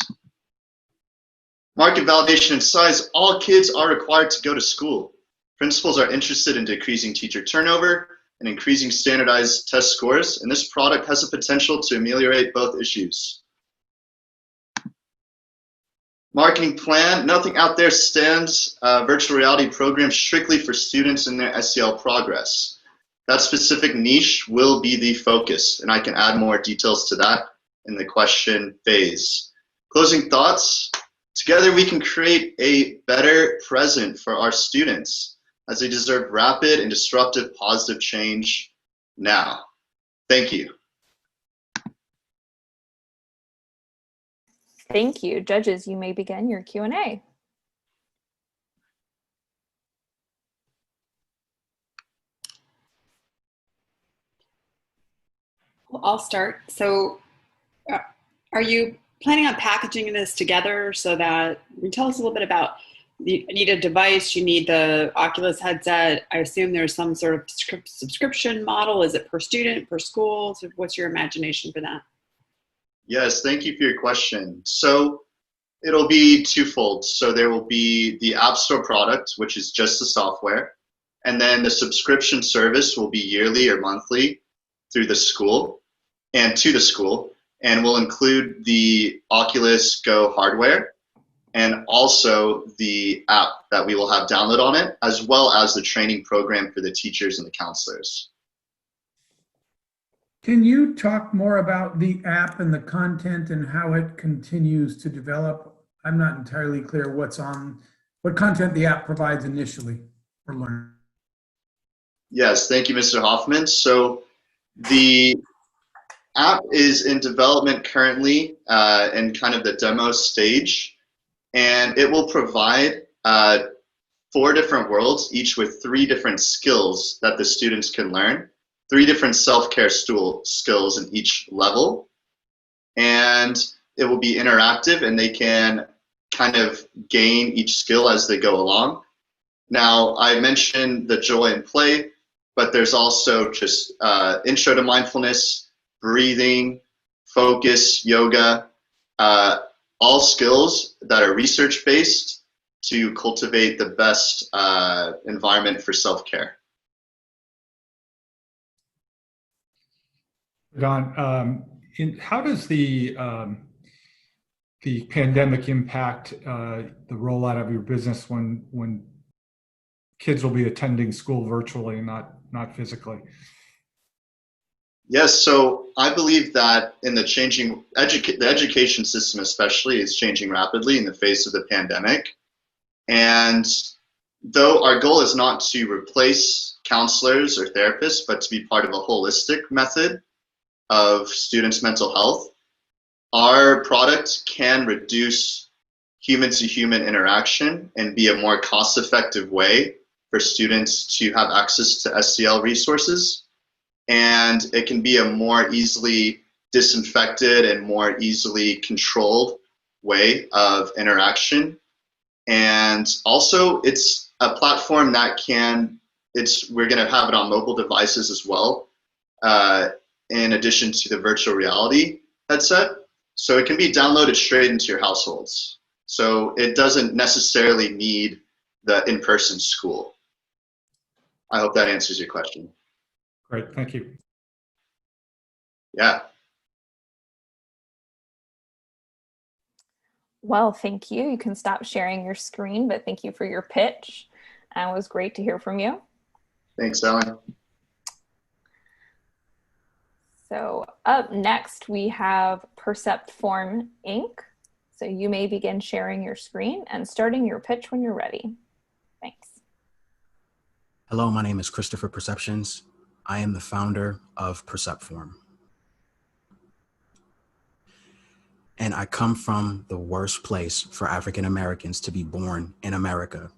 Market validation and size. All kids are required to go to school. Principals are interested in decreasing teacher turnover and increasing standardized test scores, and this product has the potential to ameliorate both issues. Marketing plan. Nothing out there stands virtual reality program strictly for students in their SEL progress. That specific niche will be the focus, and I can add more details to that in the question phase. Closing thoughts. Together we can create a better present for our students, as they deserve rapid and disruptive positive change now. Thank you. Thank you. Judges, you may begin your Q&A. Well, I'll start. So are you planning on packaging this together so that, tell us a little bit about, you need a device, you need the Oculus headset. I assume there's some sort of subscription model. Is it per student, per school? So what's your imagination for that? Yes, thank you for your question. So it'll be twofold. So there will be the App Store product, which is just the software. And then the subscription service will be yearly or monthly through the school and to the school. And will include the Oculus Go hardware and also the app that we will have download on it, as well as the training program for the teachers and the counselors. Can you talk more about the app and the content and how it continues to develop? I'm not entirely clear what content the app provides initially for learning. Yes, thank you, Mr. Hoffman. So the app is in development currently in kind of the demo stage, and it will provide 4 different worlds, each with 3 different skills that the students can learn, 3 different self-care skills in each level, and it will be interactive and they can kind of gain each skill as they go along. Now, I mentioned the joy and play, but there's also just intro to mindfulness, breathing, focus, yoga, all skills that are research-based to cultivate the best environment for self-care. Don, how does the pandemic impact the rollout of your business when kids will be attending school virtually and not physically? Yes, so I believe that in the changing the education system especially is changing rapidly in the face of the pandemic. And though our goal is not to replace counselors or therapists, but to be part of a holistic method, of students' mental health, our product can reduce human-to-human interaction and be a more cost-effective way for students to have access to SEL resources. And it can be a more easily disinfected and more easily controlled way of interaction. And also, it's a platform that we're going to have it on mobile devices as well, in addition to the virtual reality headset. So it can be downloaded straight into your households. So it doesn't necessarily need the in-person school. I hope that answers your question. Great, thank you. Yeah. Well, thank you. You can stop sharing your screen, but thank you for your pitch. It was great to hear from you. Thanks, Ellen. So up next, we have Percept Form Inc. So you may begin sharing your screen and starting your pitch when you're ready. Thanks. Hello, my name is Christopher Perceptions. I am the founder of Percept Form. And I come from the worst place for African Americans to be born in America,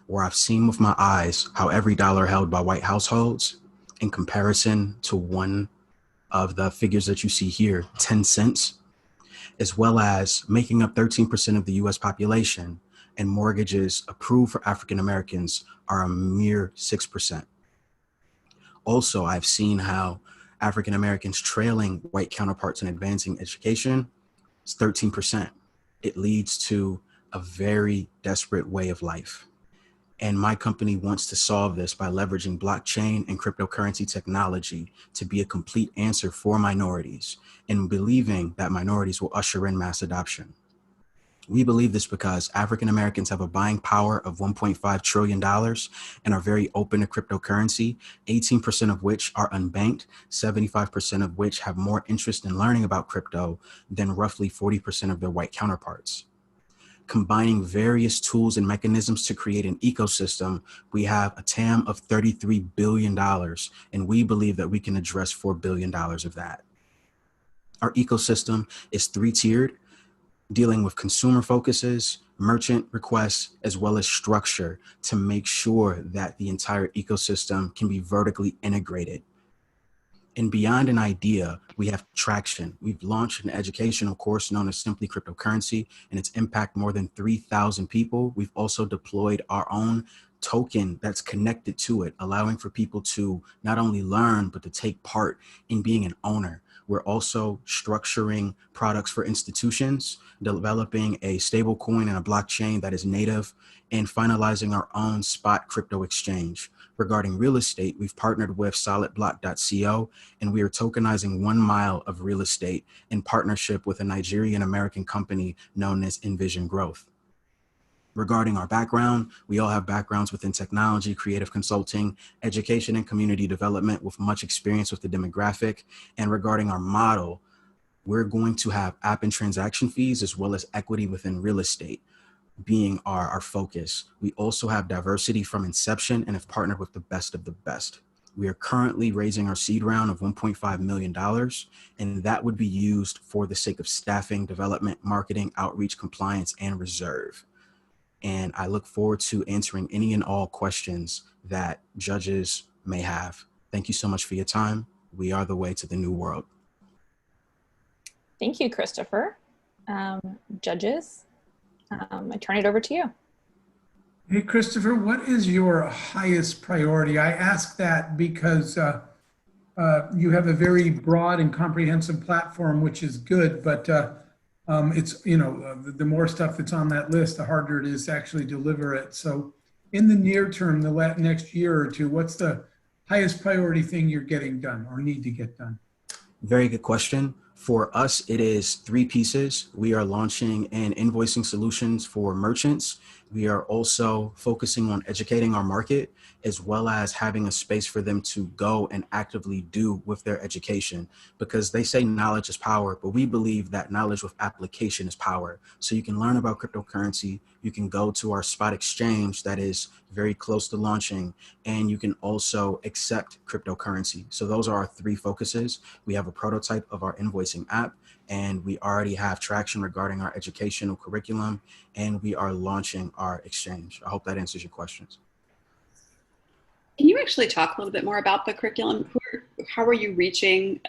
where I've seen with my eyes how every dollar held by white households in comparison to one of the figures that you see here, 10 cents, as well as making up 13% of the US population, and mortgages approved for African Americans are a mere 6%. Also, I've seen how African Americans trailing white counterparts in advancing education is 13%. It leads to a very desperate way of life. And my company wants to solve this by leveraging blockchain and cryptocurrency technology to be a complete answer for minorities, and believing that minorities will usher in mass adoption. We believe this because African Americans have a buying power of $1.5 trillion and are very open to cryptocurrency, 18% of which are unbanked, 75% of which have more interest in learning about crypto than roughly 40% of their white counterparts. Combining various tools and mechanisms to create an ecosystem, we have a TAM of $33 billion, and we believe that we can address $4 billion of that. Our ecosystem is three-tiered, dealing with consumer focuses, merchant requests, as well as structure to make sure that the entire ecosystem can be vertically integrated. And beyond an idea, we have traction. We've launched an educational course known as Simply Cryptocurrency, and it's impacted more than 3,000 people. We've also deployed our own token that's connected to it, allowing for people to not only learn, but to take part in being an owner. We're also structuring products for institutions, developing a stable coin and a blockchain that is native, and finalizing our own spot crypto exchange. Regarding real estate, we've partnered with solidblock.co, and we are tokenizing 1 mile of real estate in partnership with a Nigerian American company known as Envision Growth. Regarding our background, we all have backgrounds within technology, creative consulting, education, and community development with much experience with the demographic. And regarding our model, we're going to have app and transaction fees as well as equity within real estate being our focus. We also have diversity from inception and have partnered with the best of the best. We are currently raising our seed round of $1.5 million, and that would be used for the sake of staffing, development, marketing, outreach, compliance, and reserve. And I look forward to answering any and all questions that judges may have. Thank you so much for your time. We are the way to the new world. Thank you, Christopher. Judges, I turn it over to you. Hey, Christopher, what is your highest priority? I ask that because you have a very broad and comprehensive platform, which is good, but it's, the more stuff that's on that list, the harder it is to actually deliver it. So in the near term, the next year or two, what's the highest priority thing you're getting done or need to get done? Very good question. For us, it is 3 pieces. We are launching an invoicing solutions for merchants. We are also focusing on educating our market, as well as having a space for them to go and actively do with their education, because they say knowledge is power, but we believe that knowledge with application is power. So you can learn about cryptocurrency, you can go to our spot exchange that is very close to launching, and you can also accept cryptocurrency. So those are our 3 focuses. We have a prototype of our invoicing app, and we already have traction regarding our educational curriculum, and we are launching our exchange. I hope that answers your questions. Can you actually talk a little bit more about the curriculum? How are you reaching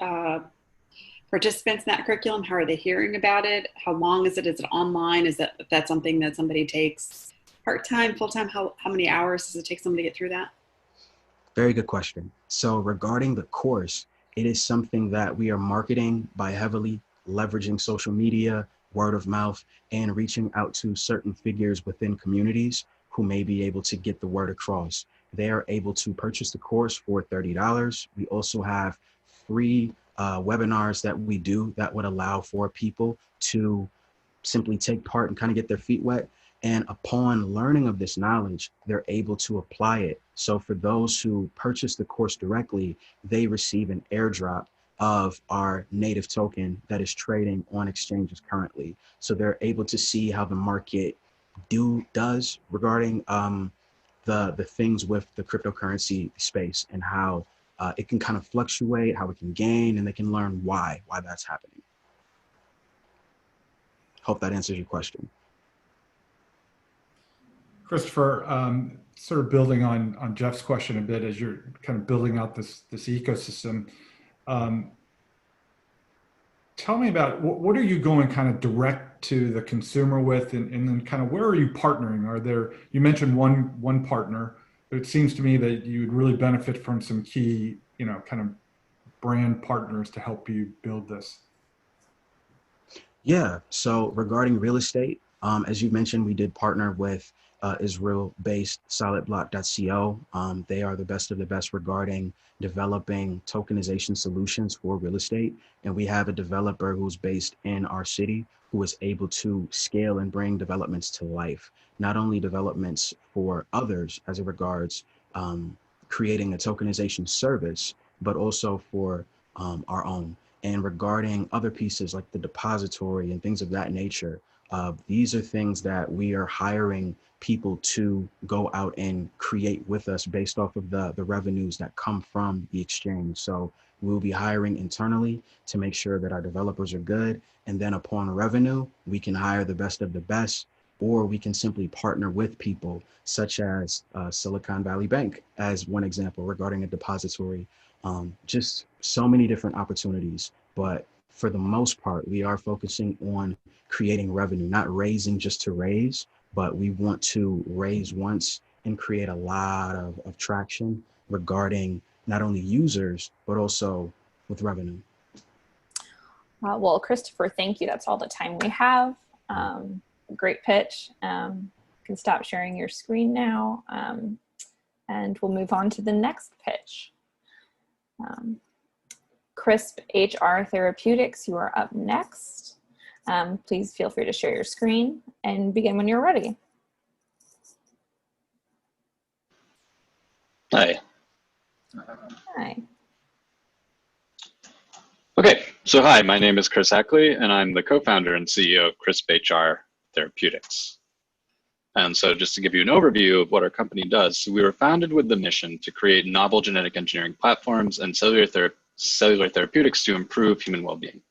participants in that curriculum? How are they hearing about it? How long is it? Is it online? Is that something that somebody takes part-time, full-time? How many hours does it take somebody to get through that? Very good question. So regarding the course, it is something that we are marketing by heavily leveraging social media, word of mouth, and reaching out to certain figures within communities who may be able to get the word across. They are able to purchase the course for $30. We also have free webinars that we do that would allow for people to simply take part and kind of get their feet wet. And upon learning of this knowledge, they're able to apply it. So for those who purchase the course directly, they receive an airdrop of our native token that is trading on exchanges currently. So they're able to see how the market does regarding the things with the cryptocurrency space, and how it can kind of fluctuate, how it can gain, and they can learn why that's happening. Hope that answers your question. Christopher, sort of building on Jeff's question a bit, as you're kind of building out this ecosystem, tell me about what are you going kind of direct to the consumer with, and then kind of where are you partnering? Are there, you mentioned one partner, but it seems to me that you would really benefit from some key, kind of brand partners to help you build this. Yeah, so regarding real estate, as you mentioned, we did partner with Israel-based solidblock.co. They are the best of the best regarding developing tokenization solutions for real estate. And we have a developer who's based in our city who is able to scale and bring developments to life. Not only developments for others as it regards creating a tokenization service, but also for our own. And regarding other pieces like the depository and things of that nature, these are things that we are hiring people to go out and create with us based off of the revenues that come from the exchange. So we'll be hiring internally to make sure that our developers are good. And then upon revenue, we can hire the best of the best, or we can simply partner with people such as Silicon Valley Bank as one example regarding a depository. Just so many different opportunities, but for the most part, we are focusing on creating revenue, not raising just to raise, but we want to raise once and create a lot of traction regarding not only users, but also with revenue. Well, Christopher, thank you. That's all the time we have. Great pitch. You can stop sharing your screen now, and we'll move on to the next pitch. Crisp Hr Therapeutics, you are up next. Please feel free to share your screen and begin when you're ready. Hi. Hi. Okay, so hi, my name is Chris Ackley, and I'm the co-founder and CEO of Crisp Hr Therapeutics. And so just to give you an overview of what our company does, so we were founded with the mission to create novel genetic engineering platforms and cellular therapeutics to improve human well-being.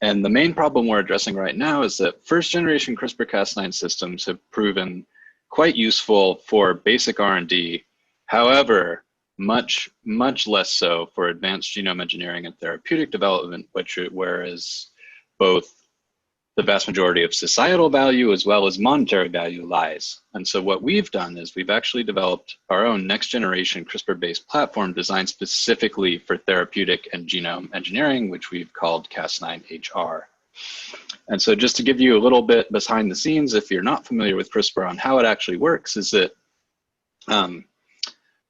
And the main problem we're addressing right now is that first-generation CRISPR-Cas9 systems have proven quite useful for basic R&D. However, much less so for advanced genome engineering and therapeutic development, whereas both the vast majority of societal value as well as monetary value lies. And so what we've done is we've actually developed our own next generation CRISPR-based platform designed specifically for therapeutic and genome engineering, which we've called Cas9HR. And so just to give you a little bit behind the scenes, if you're not familiar with CRISPR on how it actually works, is that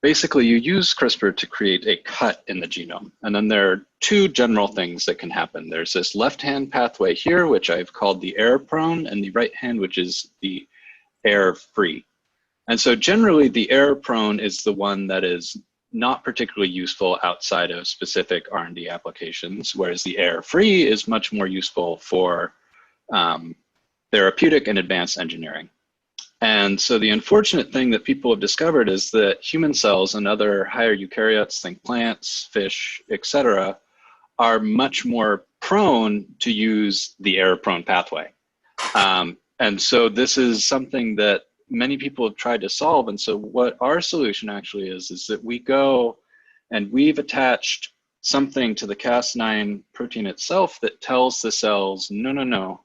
basically you use CRISPR to create a cut in the genome. And then there are two general things that can happen. There's this left-hand pathway here, which I've called the error-prone, and the right hand, which is the error-free. And so generally the error-prone is the one that is not particularly useful outside of specific R&D applications, whereas the error-free is much more useful for therapeutic and advanced engineering. And so the unfortunate thing that people have discovered is that human cells and other higher eukaryotes, think plants, fish, etc., are much more prone to use the error-prone pathway. And so this is something that many people have tried to solve. And so what our solution actually is that we go and we've attached something to the Cas9 protein itself that tells the cells, no, no, no,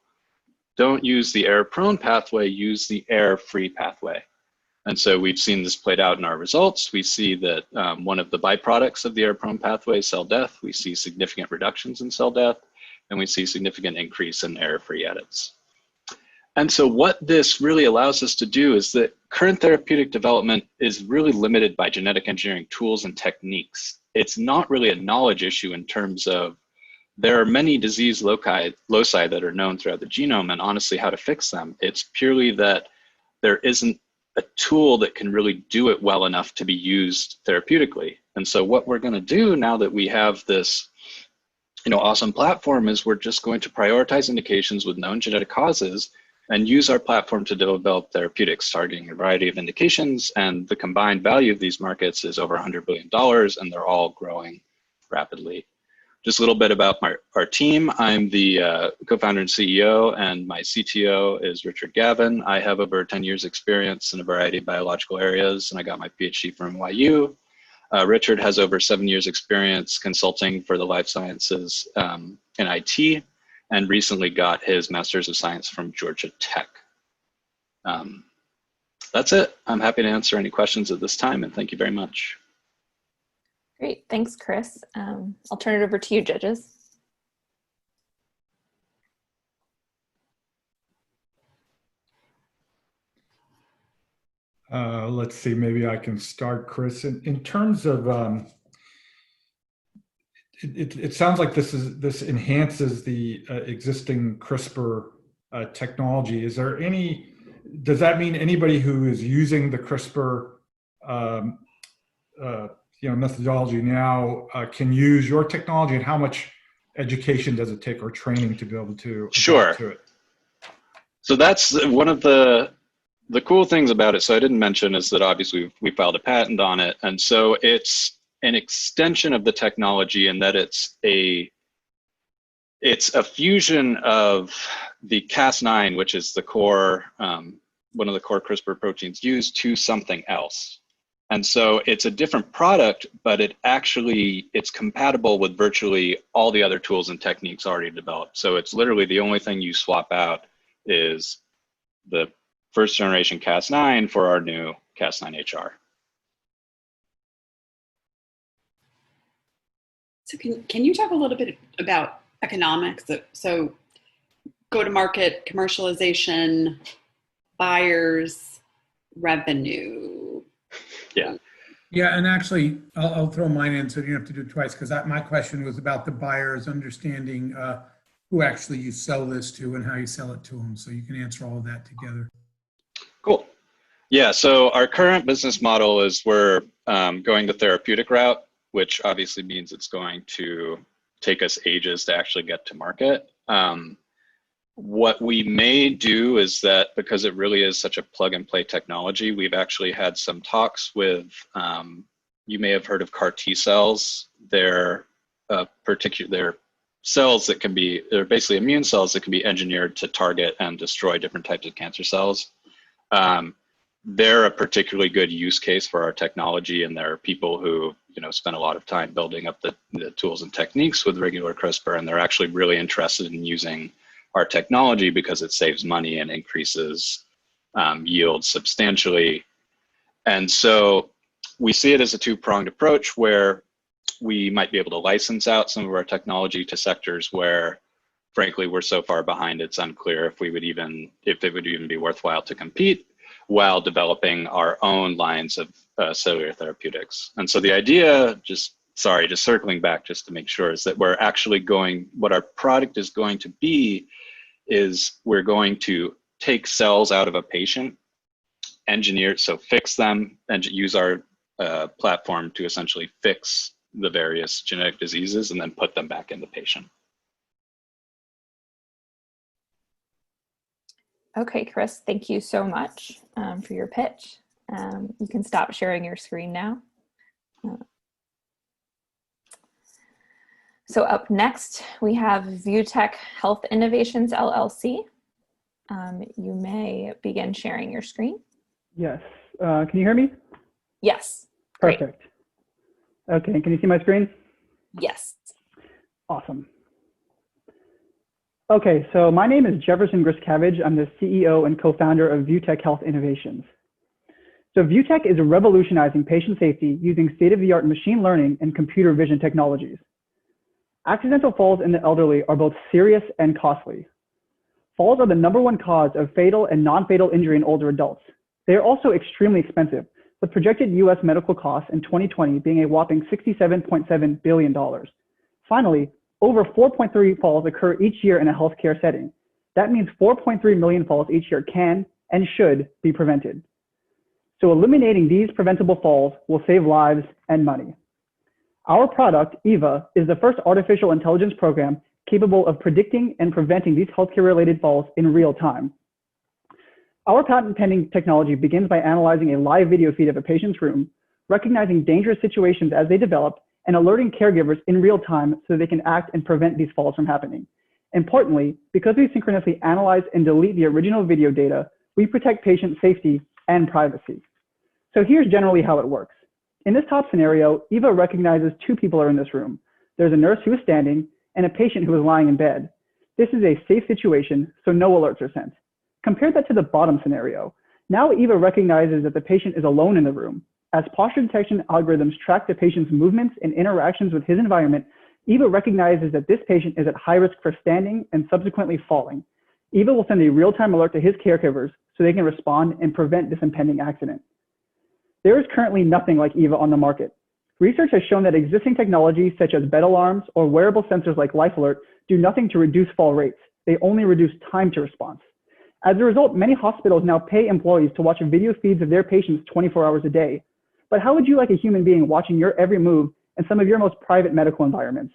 don't use the error-prone pathway, use the error-free pathway. And so we've seen this played out in our results. We see that one of the byproducts of the error-prone pathway is cell death. We see significant reductions in cell death, and we see significant increase in error-free edits. And so what this really allows us to do is that current therapeutic development is really limited by genetic engineering tools and techniques. It's not really a knowledge issue in terms of there are many disease loci that are known throughout the genome, and honestly how to fix them. It's purely that there isn't a tool that can really do it well enough to be used therapeutically. And so what we're going to do now that we have this awesome platform is we're just going to prioritize indications with known genetic causes and use our platform to develop therapeutics targeting a variety of indications. And the combined value of these markets is over $100 billion, and they're all growing rapidly. Just a little bit about our team. I'm the co-founder and CEO, and my CTO is Richard Gavin. I have over 10 years experience in a variety of biological areas, and I got my PhD from NYU. Richard has over 7 years experience consulting for the life sciences in IT, and recently got his Master's of Science from Georgia Tech. That's it. I'm happy to answer any questions at this time, and thank you very much. Great, thanks, Chris. I'll turn it over to you, judges. Let's see, maybe I can start, Chris. In terms of, it sounds like this enhances the existing CRISPR technology. Is there does that mean anybody who is using the CRISPR methodology now can use your technology, and how much education does it take or training to be able to adapt to it? So that's one of the cool things about it. So I didn't mention is that obviously we filed a patent on it, and so it's an extension of the technology in that it's a fusion of the Cas9, which is the core one of the core CRISPR proteins used, to something else. And so it's a different product, but it's compatible with virtually all the other tools and techniques already developed. So it's literally the only thing you swap out is the first generation Cas9 for our new Cas9 HR. So can you talk a little bit about economics? So go to market, commercialization, buyers, revenue. Yeah. Yeah, and actually, I'll throw mine in so you don't have to do it twice, because my question was about the buyers understanding who actually you sell this to and how you sell it to them. So you can answer all of that together. Cool. Yeah, so our current business model is we're going the therapeutic route, which obviously means it's going to take us ages to actually get to market. What we may do is that, because it really is such a plug and play technology, we've actually had some talks with, you may have heard of CAR T cells. They're cells that can be, they're basically immune cells that can be engineered to target and destroy different types of cancer cells. They're a particularly good use case for our technology, and there are people who spend a lot of time building up the tools and techniques with regular CRISPR, and they're actually really interested in using our technology because it saves money and increases yield substantially. And so we see it as a two-pronged approach where we might be able to license out some of our technology to sectors where, frankly, we're so far behind it's unclear if it would even be worthwhile to compete. while developing our own lines of cellular therapeutics. And so the idea, just circling back just to make sure, is that we're actually what our product is going to be is we're going to take cells out of a patient, fix them, and use our platform to essentially fix the various genetic diseases and then put them back in the patient. Okay, Chris, thank you so much for your pitch. You can stop sharing your screen now. So up next, we have ViewTech Health Innovations LLC. You may begin sharing your screen. Yes. Can you hear me? Yes. Perfect. Great. Okay, can you see my screen? Yes. Awesome. Okay, so my name is Jefferson Griscavage. I'm the CEO and co-founder of ViewTech Health Innovations. So ViewTech is revolutionizing patient safety using state-of-the-art machine learning and computer vision technologies. Accidental falls in the elderly are both serious and costly. Falls are the #1 cause of fatal and non-fatal injury in older adults. They are also extremely expensive, with projected US medical costs in 2020 being a whopping $67.7 billion. Finally, over 4.3 falls occur each year in a healthcare setting. That means 4.3 million falls each year can and should be prevented. So eliminating these preventable falls will save lives and money. Our product, EVA, is the first artificial intelligence program capable of predicting and preventing these healthcare-related falls in real time. Our patent-pending technology begins by analyzing a live video feed of a patient's room, recognizing dangerous situations as they develop, and alerting caregivers in real time so they can act and prevent these falls from happening. Importantly, because we synchronously analyze and delete the original video data, we protect patient safety and privacy. So here's generally how it works. In this top scenario, EVA recognizes 2 people are in this room. There's a nurse who is standing and a patient who is lying in bed. This is a safe situation, so no alerts are sent. Compare that to the bottom scenario. Now EVA recognizes that the patient is alone in the room. As posture detection algorithms track the patient's movements and interactions with his environment, EVA recognizes that this patient is at high risk for standing and subsequently falling. EVA will send a real-time alert to his caregivers so they can respond and prevent this impending accident. There is currently nothing like EVA on the market. Research has shown that existing technologies such as bed alarms or wearable sensors like Life Alert do nothing to reduce fall rates. They only reduce time to response. As a result, many hospitals now pay employees to watch video feeds of their patients 24 hours a day. But how would you like a human being watching your every move in some of your most private medical environments?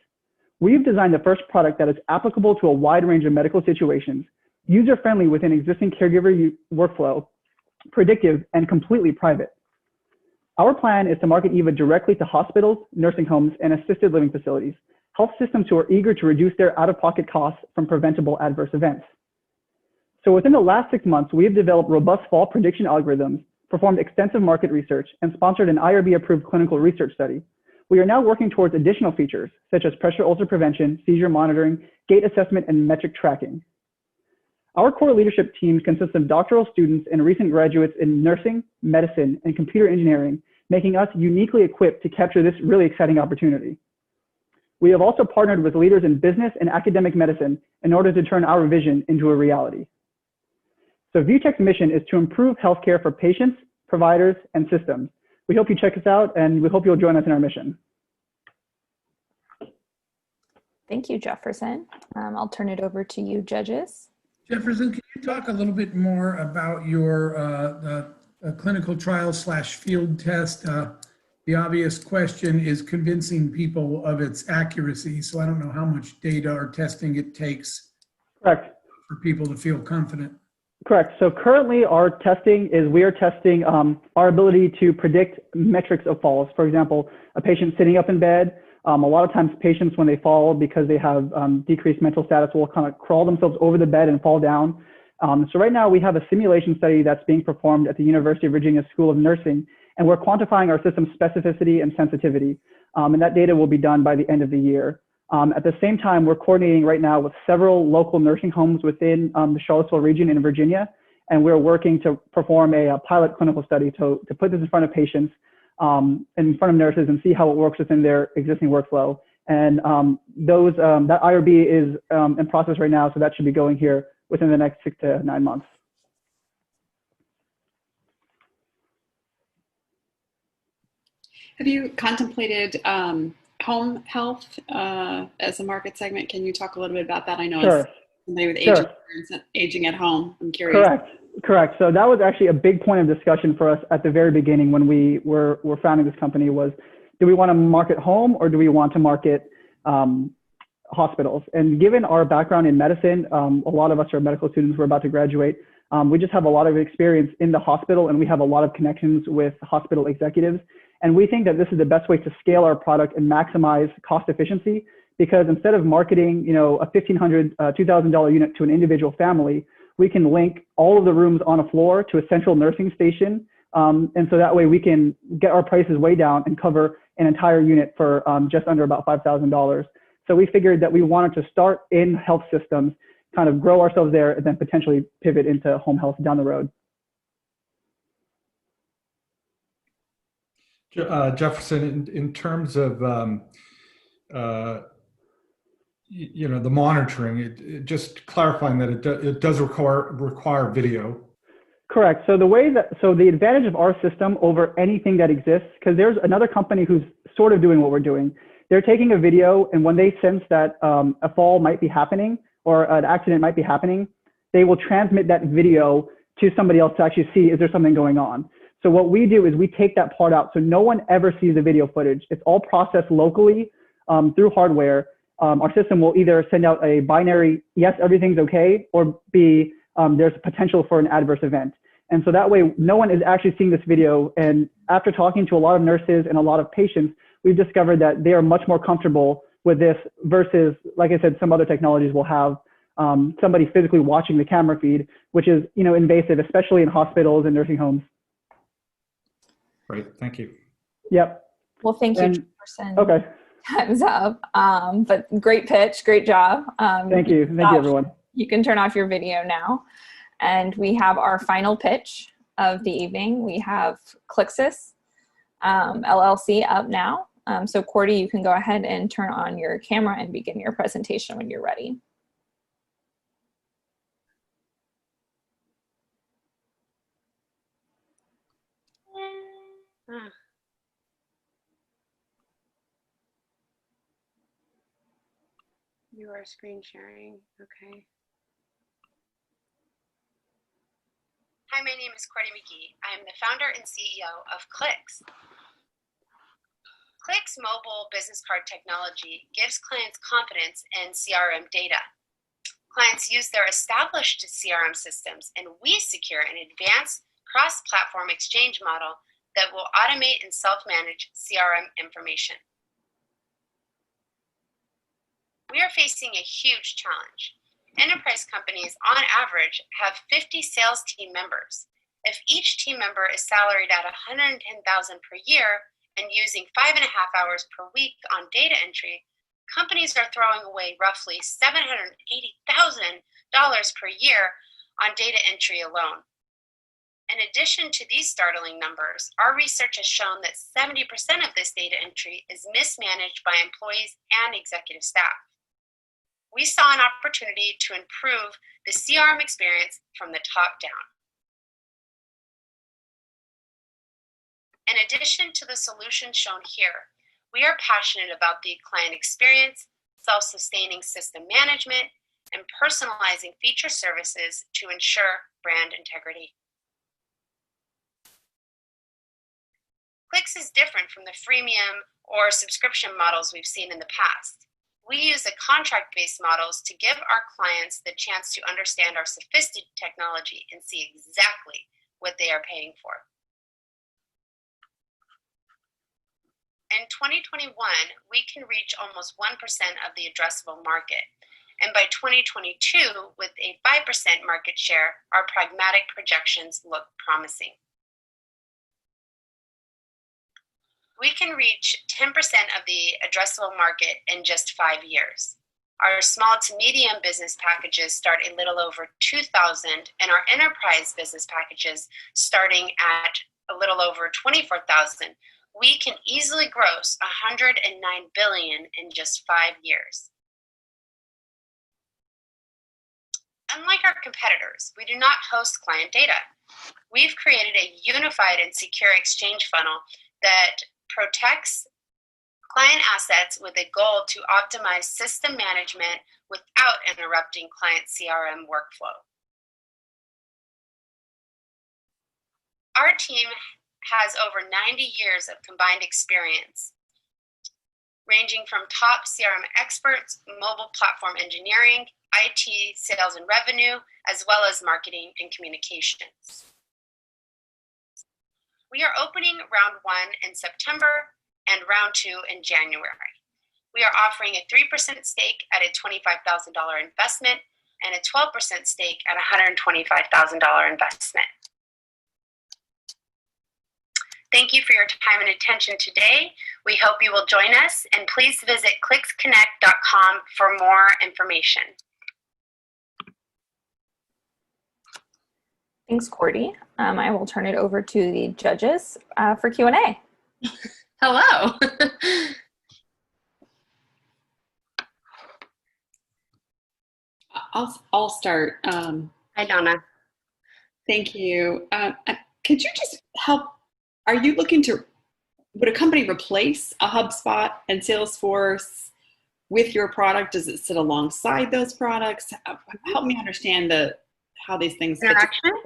We've designed the first product that is applicable to a wide range of medical situations, user-friendly within existing caregiver workflow, predictive, and completely private. Our plan is to market EVA directly to hospitals, nursing homes, and assisted living facilities, health systems who are eager to reduce their out-of-pocket costs from preventable adverse events. So within the last 6 months, we have developed robust fall prediction algorithms, performed extensive market research, and sponsored an IRB-approved clinical research study. We are now working towards additional features, such as pressure ulcer prevention, seizure monitoring, gait assessment, and metric tracking. Our core leadership team consists of doctoral students and recent graduates in nursing, medicine, and computer engineering, making us uniquely equipped to capture this really exciting opportunity. We have also partnered with leaders in business and academic medicine in order to turn our vision into a reality. So ViewTech's mission is to improve healthcare for patients, providers, and systems. We hope you check us out, and we hope you'll join us in our mission. Thank you, Jefferson. I'll turn it over to you, judges. Jefferson, can you talk a little bit more about your clinical trial / field test? The obvious question is convincing people of its accuracy. So I don't know how much data or testing it takes. Correct. For people to feel confident. Correct. So currently our testing is we are testing our ability to predict metrics of falls. For example, a patient sitting up in bed, a lot of times patients when they fall because they have decreased mental status will kind of crawl themselves over the bed and fall down. So right now we have a simulation study that's being performed at the University of Virginia School of Nursing, and we're quantifying our system's specificity and sensitivity. And that data will be done by the end of the year. At the same time, we're coordinating right now with several local nursing homes within the Charlottesville region in Virginia, and we're working to perform a pilot clinical study to put this in front of patients, in front of nurses, and see how it works within their existing workflow. And that IRB is in process right now, so that should be going here within the next 6 to 9 months. Have you contemplated home health as a market segment? Can you talk a little bit about that? I know as Sure. somebody with Sure. aging parents, aging at home, I'm curious. Correct. So that was actually a big point of discussion for us at the very beginning when we were founding this company was, do we want to market home or do we want to market hospitals? And given our background in medicine, a lot of us are medical students, we're about to graduate. We just have a lot of experience in the hospital and we have a lot of connections with hospital executives. And we think that this is the best way to scale our product and maximize cost efficiency, because instead of marketing, a $1,500, $2,000 unit to an individual family, we can link all of the rooms on a floor to a central nursing station. And so that way we can get our prices way down and cover an entire unit for just under about $5,000. So we figured that we wanted to start in health systems, kind of grow ourselves there, and then potentially pivot into home health down the road. Jefferson, in terms of the monitoring, just clarifying that it does require video. Correct. So the advantage of our system over anything that exists, because there's another company who's sort of doing what we're doing. They're taking a video, and when they sense that a fall might be happening or an accident might be happening, they will transmit that video to somebody else to actually see, is there something going on? So what we do is we take that part out, so no one ever sees the video footage. It's all processed locally through hardware. Our system will either send out a binary, yes, everything's okay, or B, there's potential for an adverse event. And so that way, no one is actually seeing this video. And after talking to a lot of nurses and a lot of patients, we've discovered that they are much more comfortable with this versus, like I said, some other technologies will have somebody physically watching the camera feed, which is, invasive, especially in hospitals and nursing homes. Great, thank you. Yep. Well, thank you, Jefferson. Okay. Time's up. But great pitch, great job. Thank you everyone. You can turn off your video now. And we have our final pitch of the evening. We have Clixus LLC up now. So Cordy, you can go ahead and turn on your camera and begin your presentation when you're ready. You are screen sharing, okay. Hi, my name is Cordy McGee. I am the founder and CEO of Clix. Clix mobile business card technology gives clients confidence in CRM data. Clients use their established CRM systems, and we secure an advanced cross-platform exchange model that will automate and self-manage CRM information. We are facing a huge challenge. Enterprise companies, on average, have 50 sales team members. If each team member is salaried at $110,000 per year and using 5.5 hours per week on data entry, companies are throwing away roughly $780,000 per year on data entry alone. In addition to these startling numbers, our research has shown that 70% of this data entry is mismanaged by employees and executive staff. We saw an opportunity to improve the CRM experience from the top down. In addition to the solutions shown here, we are passionate about the client experience, self-sustaining system management, and personalizing feature services to ensure brand integrity. Clix is different from the freemium or subscription models we've seen in the past. We use a contract-based models to give our clients the chance to understand our sophisticated technology and see exactly what they are paying for. In 2021, we can reach almost 1% of the addressable market. And by 2022, with a 5% market share, our pragmatic projections look promising. We can reach 10% of the addressable market in just 5 years. Our small to medium business packages start a little over $2,000, and our enterprise business packages starting at a little over $24,000. We can easily gross $109 billion in just 5 years. Unlike our competitors, we do not host client data. We've created a unified and secure exchange funnel that protects client assets with a goal to optimize system management without interrupting client CRM workflow. Our team has over 90 years of combined experience, ranging from top CRM experts, mobile platform engineering, IT, sales and revenue, as well as marketing and communications. We are opening round 1 in September and round 2 in January. We are offering a 3% stake at a $25,000 investment and a 12% stake at a $125,000 investment. Thank you for your time and attention today. We hope you will join us, and please visit clicksconnect.com for more information. Thanks, Cordy. I will turn it over to the judges for Q&A. Hello. I'll start. Hi, Donna. Thank you. Could you just help? Are you looking to, would a company replace a HubSpot and Salesforce with your product? Does it sit alongside those products? Help me understand how these things fit together.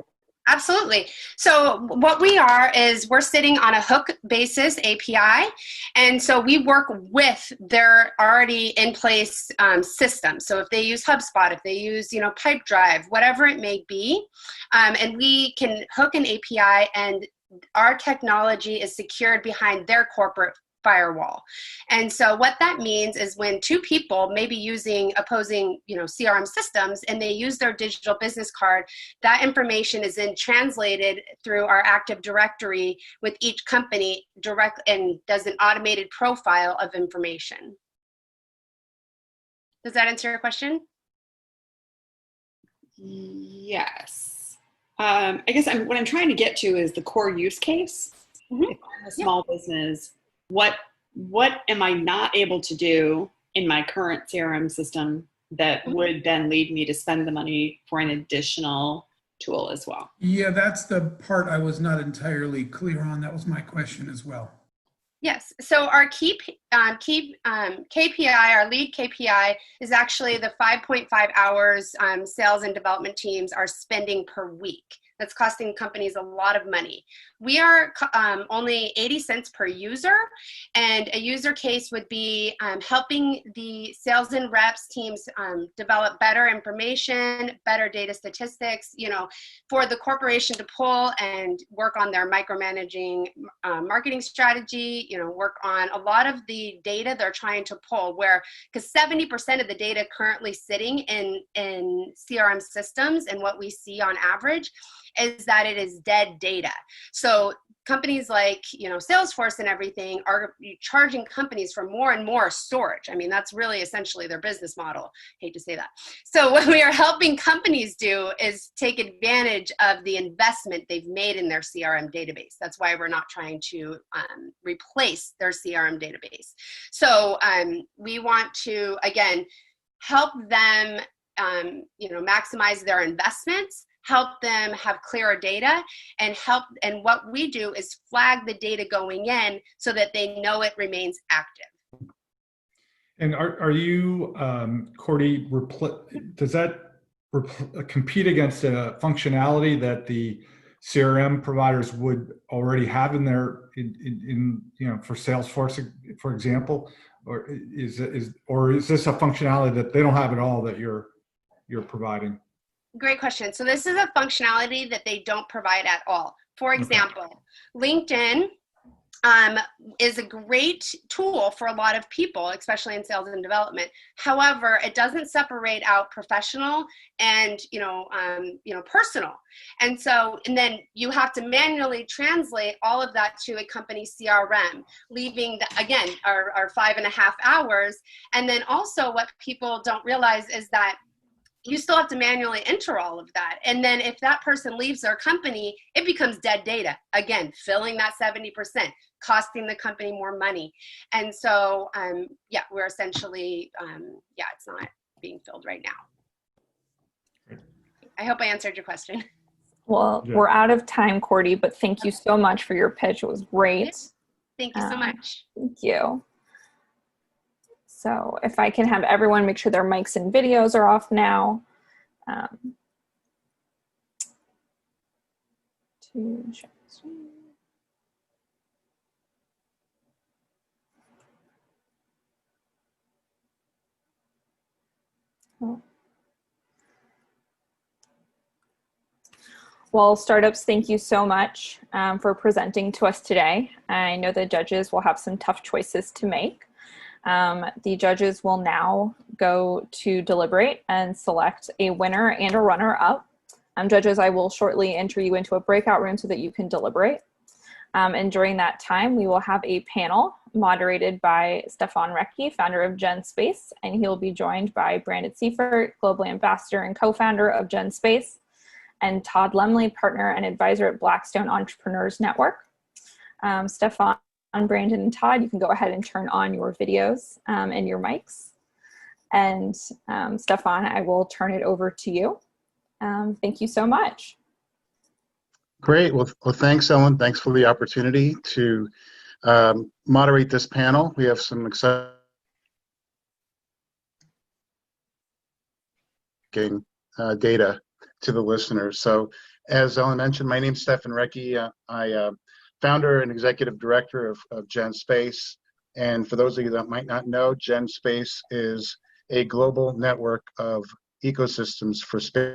Absolutely. So what we are is we're sitting on a hook basis API. And so we work with their already in place system. So if they use HubSpot, if they use, Pipedrive, whatever it may be, and we can hook an API, and our technology is secured behind their corporate firewall. And so what that means is when two people may be using opposing, CRM systems, and they use their digital business card, that information is then translated through our Active Directory with each company and does an automated profile of information. Does that answer your question? Yes. I guess what I'm trying to get to is the core use case. Mm-hmm. If I'm a small business, what am I not able to do in my current CRM system that would then lead me to spend the money for an additional tool as well? Yeah, that's the part I was not entirely clear on. That was my question as well. Yes. So our key KPI, our lead KPI, is actually the 5.5 hours sales and development teams are spending per week. That's costing companies a lot of money. We are only 80 cents per user, and a user case would be helping the sales and reps teams develop better information, better data statistics, for the corporation to pull and work on their micromanaging marketing strategy, work on a lot of the data they're trying to pull, because 70% of the data currently sitting in CRM systems, and what we see on average is that it is dead data. So companies like, Salesforce and everything are charging companies for more and more storage. I mean, that's really essentially their business model. Hate to say that. So what we are helping companies do is take advantage of the investment they've made in their CRM database. That's why we're not trying to replace their CRM database. So we want to, again, help them, maximize their investments, help them have clearer data, and what we do is flag the data going in so that they know it remains active. And are you, Cordy, does that compete against a functionality that the CRM providers would already have in their, for Salesforce, for example? Or is this a functionality that they don't have at all that you're providing? Great question. So this is a functionality that they don't provide at all. For example, LinkedIn is a great tool for a lot of people, especially in sales and development. However, it doesn't separate out professional and personal. And then you have to manually translate all of that to a company CRM, leaving our 5.5 hours. And then also what people don't realize is that you still have to manually enter all of that. And then if that person leaves their company, it becomes dead data. Again, filling that 70%, costing the company more money. And so, we're essentially, it's not being filled right now. I hope I answered your question. Well, we're out of time, Cordy, but thank you so much for your pitch. It was great. Thank you so much. Thank you. So if I can have everyone make sure their mics and videos are off now. To share the screen. Oh. Well, startups, thank you so much for presenting to us today. I know the judges will have some tough choices to make. The judges will now go to deliberate and select a winner and a runner-up. Judges, I will shortly enter you into a breakout room so that you can deliberate. And during that time, we will have a panel moderated by Stefan Recke, founder of GenSpace, and he'll be joined by Brandon Seifert, global ambassador and co-founder of GenSpace, and Todd Lemley, partner and advisor at Blackstone Entrepreneurs Network. Stefan, Brandon, and Todd, you can go ahead and turn on your videos and your mics. And Stefan, I will turn it over to you. Thank you so much. Great. Well, thanks, Ellen. Thanks for the opportunity to moderate this panel. We have some exciting data to the listeners. So as Ellen mentioned, my name is Stefan Recke. I founder and executive director of GenSpace. And for those of you that might not know, GenSpace is a global network of ecosystems for space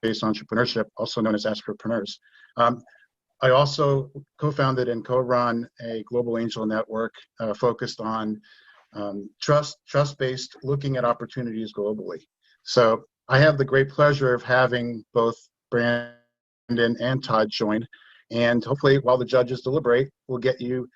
entrepreneurship, also known as Entrepreneurs. I also co-founded and co-run a global angel network focused on trust-based looking at opportunities globally. So I have the great pleasure of having both Brandon and Todd join, and hopefully while the judges deliberate, we'll get you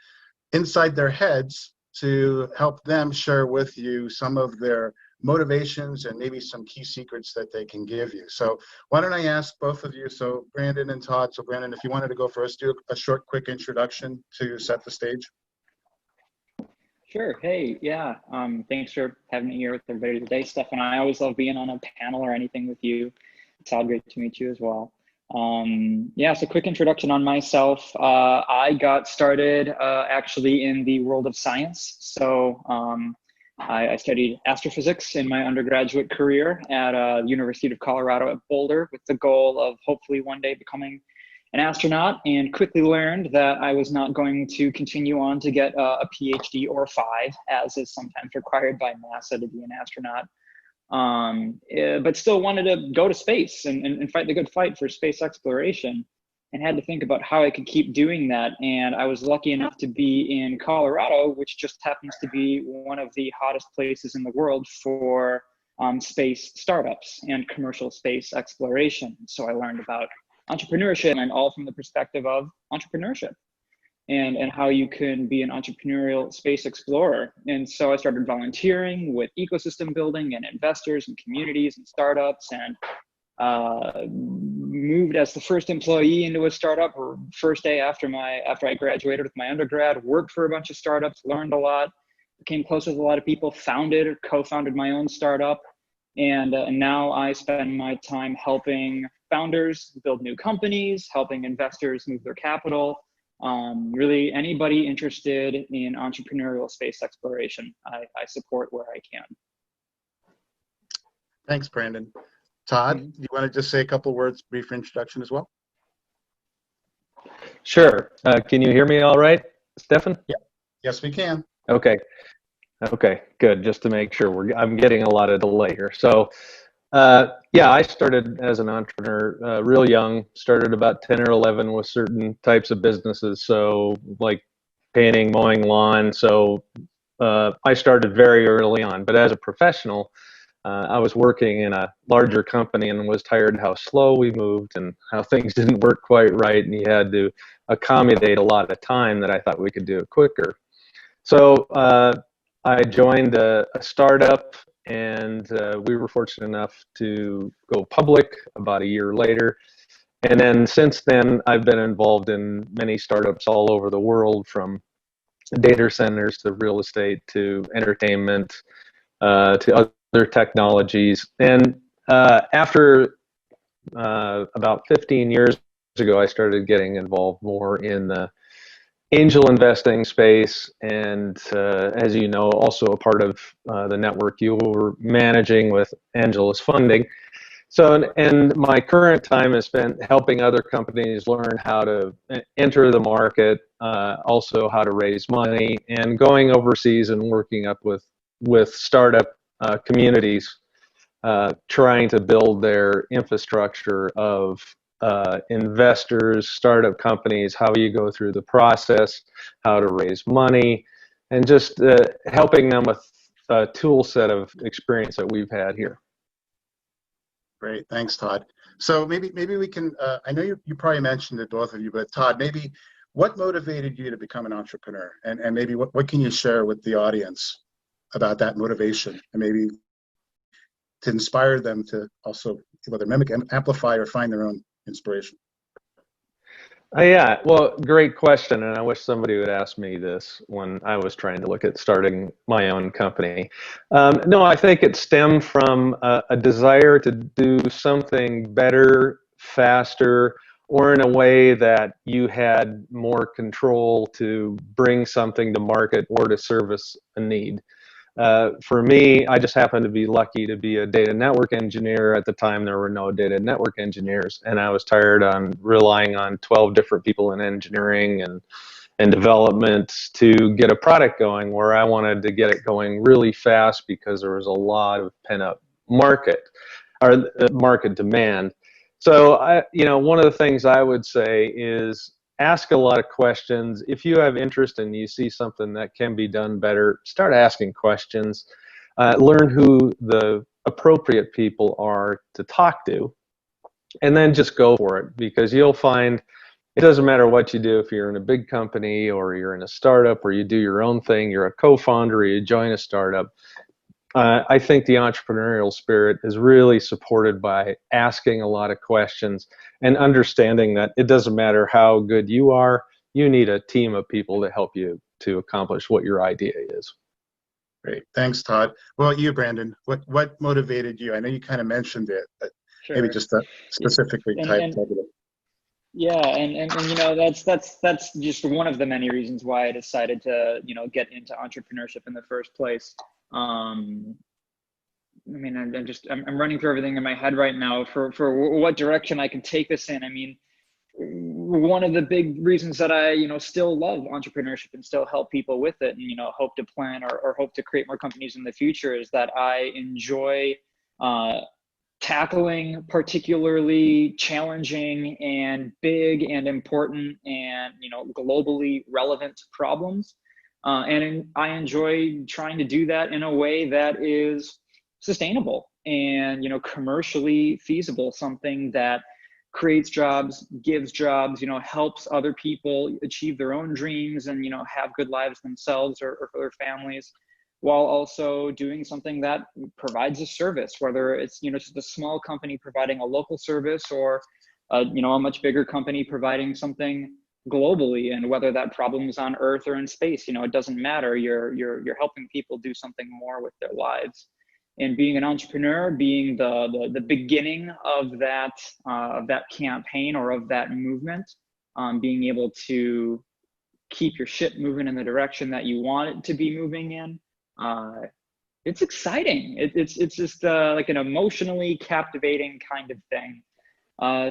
inside their heads to help them share with you some of their motivations and maybe some key secrets that they can give you. So why don't I ask both of you, so Brandon and Todd, so Brandon, if you wanted to go first, do a short, quick introduction to set the stage. Sure. Hey, yeah. Thanks for having me here with everybody today, Stefan. I always love being on a panel or anything with you. Todd, great to meet you as well. Yeah, so quick introduction on myself. I got started actually in the world of science. So I studied astrophysics in my undergraduate career at University of Colorado at Boulder with the goal of hopefully one day becoming an astronaut, and quickly learned that I was not going to continue on to get a PhD or 5, as is sometimes required by NASA to be an astronaut. But still wanted to go to space and fight the good fight for space exploration, and had to think about how I could keep doing that. And I was lucky enough to be in Colorado, which just happens to be one of the hottest places in the world for space startups and commercial space exploration. So I learned about entrepreneurship, and all from the perspective of entrepreneurship and how you can be an entrepreneurial space explorer. And so I started volunteering with ecosystem building and investors and communities and startups, and moved as the first employee into a startup or first day after I graduated with my undergrad, worked for a bunch of startups, learned a lot, became close with a lot of people, founded or co-founded my own startup. And now I spend my time helping founders build new companies, helping investors move their capital. Really anybody interested in entrepreneurial space exploration, I support where I can. Thanks, Brandon. Todd, do you want to just say a couple words, brief introduction as well? Sure. Can you hear me all right, Stefan? Yeah. Yes, we can. Okay. Okay, good. Just to make sure I'm getting a lot of delay here. So, yeah, I started as an entrepreneur real young, started about 10 or 11 with certain types of businesses. So like painting, mowing lawn. So I started very early on, but as a professional, I was working in a larger company and was tired how slow we moved and how things didn't work quite right. And you had to accommodate a lot of time that I thought we could do it quicker. So I joined a startup, and we were fortunate enough to go public about a year later. And then since then, I've been involved in many startups all over the world, from data centers to real estate to entertainment to other technologies. And after about 15 years ago, I started getting involved more in the angel investing space, and as you know, also a part of the network you were managing with Angelus Funding. So, and my current time is spent helping other companies learn how to enter the market, also how to raise money, and going overseas and working up with startup communities, trying to build their infrastructure of investors, startup companies, how you go through the process, how to raise money, and just helping them with a tool set of experience that we've had here. Great, thanks, Todd. So maybe we can, I know you probably mentioned it, both of you, but Todd, maybe what motivated you to become an entrepreneur? And maybe what can you share with the audience about that motivation, and maybe to inspire them to also whether mimic, amplify, or find their own inspiration? Yeah, well, great question, and I wish somebody would ask me this when I was trying to look at starting my own company. No, I think it stemmed from a desire to do something better, faster, or in a way that you had more control to bring something to market or to service a need. For me, I just happened to be lucky to be a data network engineer. At the time, there were no data network engineers, and I was tired on relying on 12 different people in engineering and development to get a product going, where I wanted to get it going really fast because there was a lot of pent-up market or market demand. So, one of the things I would say is ask a lot of questions. If you have interest and you see something that can be done better, start asking questions. Learn who the appropriate people are to talk to, and then just go for it, because you'll find it doesn't matter what you do, if you're in a big company or you're in a startup or you do your own thing, you're a co-founder or you join a startup. I think the entrepreneurial spirit is really supported by asking a lot of questions and understanding that it doesn't matter how good you are, you need a team of people to help you to accomplish what your idea is. Great, thanks, Todd. Well, you, Brandon, what motivated you? I know you kind of mentioned it, but Sure. maybe just specifically type of it. Yeah, and that's just one of the many reasons why I decided to get into entrepreneurship in the first place. I mean, I'm running through everything in my head right now for what direction I can take this in. I mean, one of the big reasons that I still love entrepreneurship and still help people with it, and hope to plan or hope to create more companies in the future, is that I enjoy tackling particularly challenging and big and important and globally relevant problems. And I enjoy trying to do that in a way that is sustainable and commercially feasible, something that creates jobs, gives jobs, helps other people achieve their own dreams and have good lives themselves or for their families, while also doing something that provides a service, whether it's just a small company providing a local service, or a much bigger company providing something globally, and whether that problem is on Earth or in space, it doesn't matter. You're helping people do something more with their lives. And being an entrepreneur, being the beginning of that campaign or of that movement, being able to keep your ship moving in the direction that you want it to be moving in, it's exciting. It's just like an emotionally captivating kind of thing.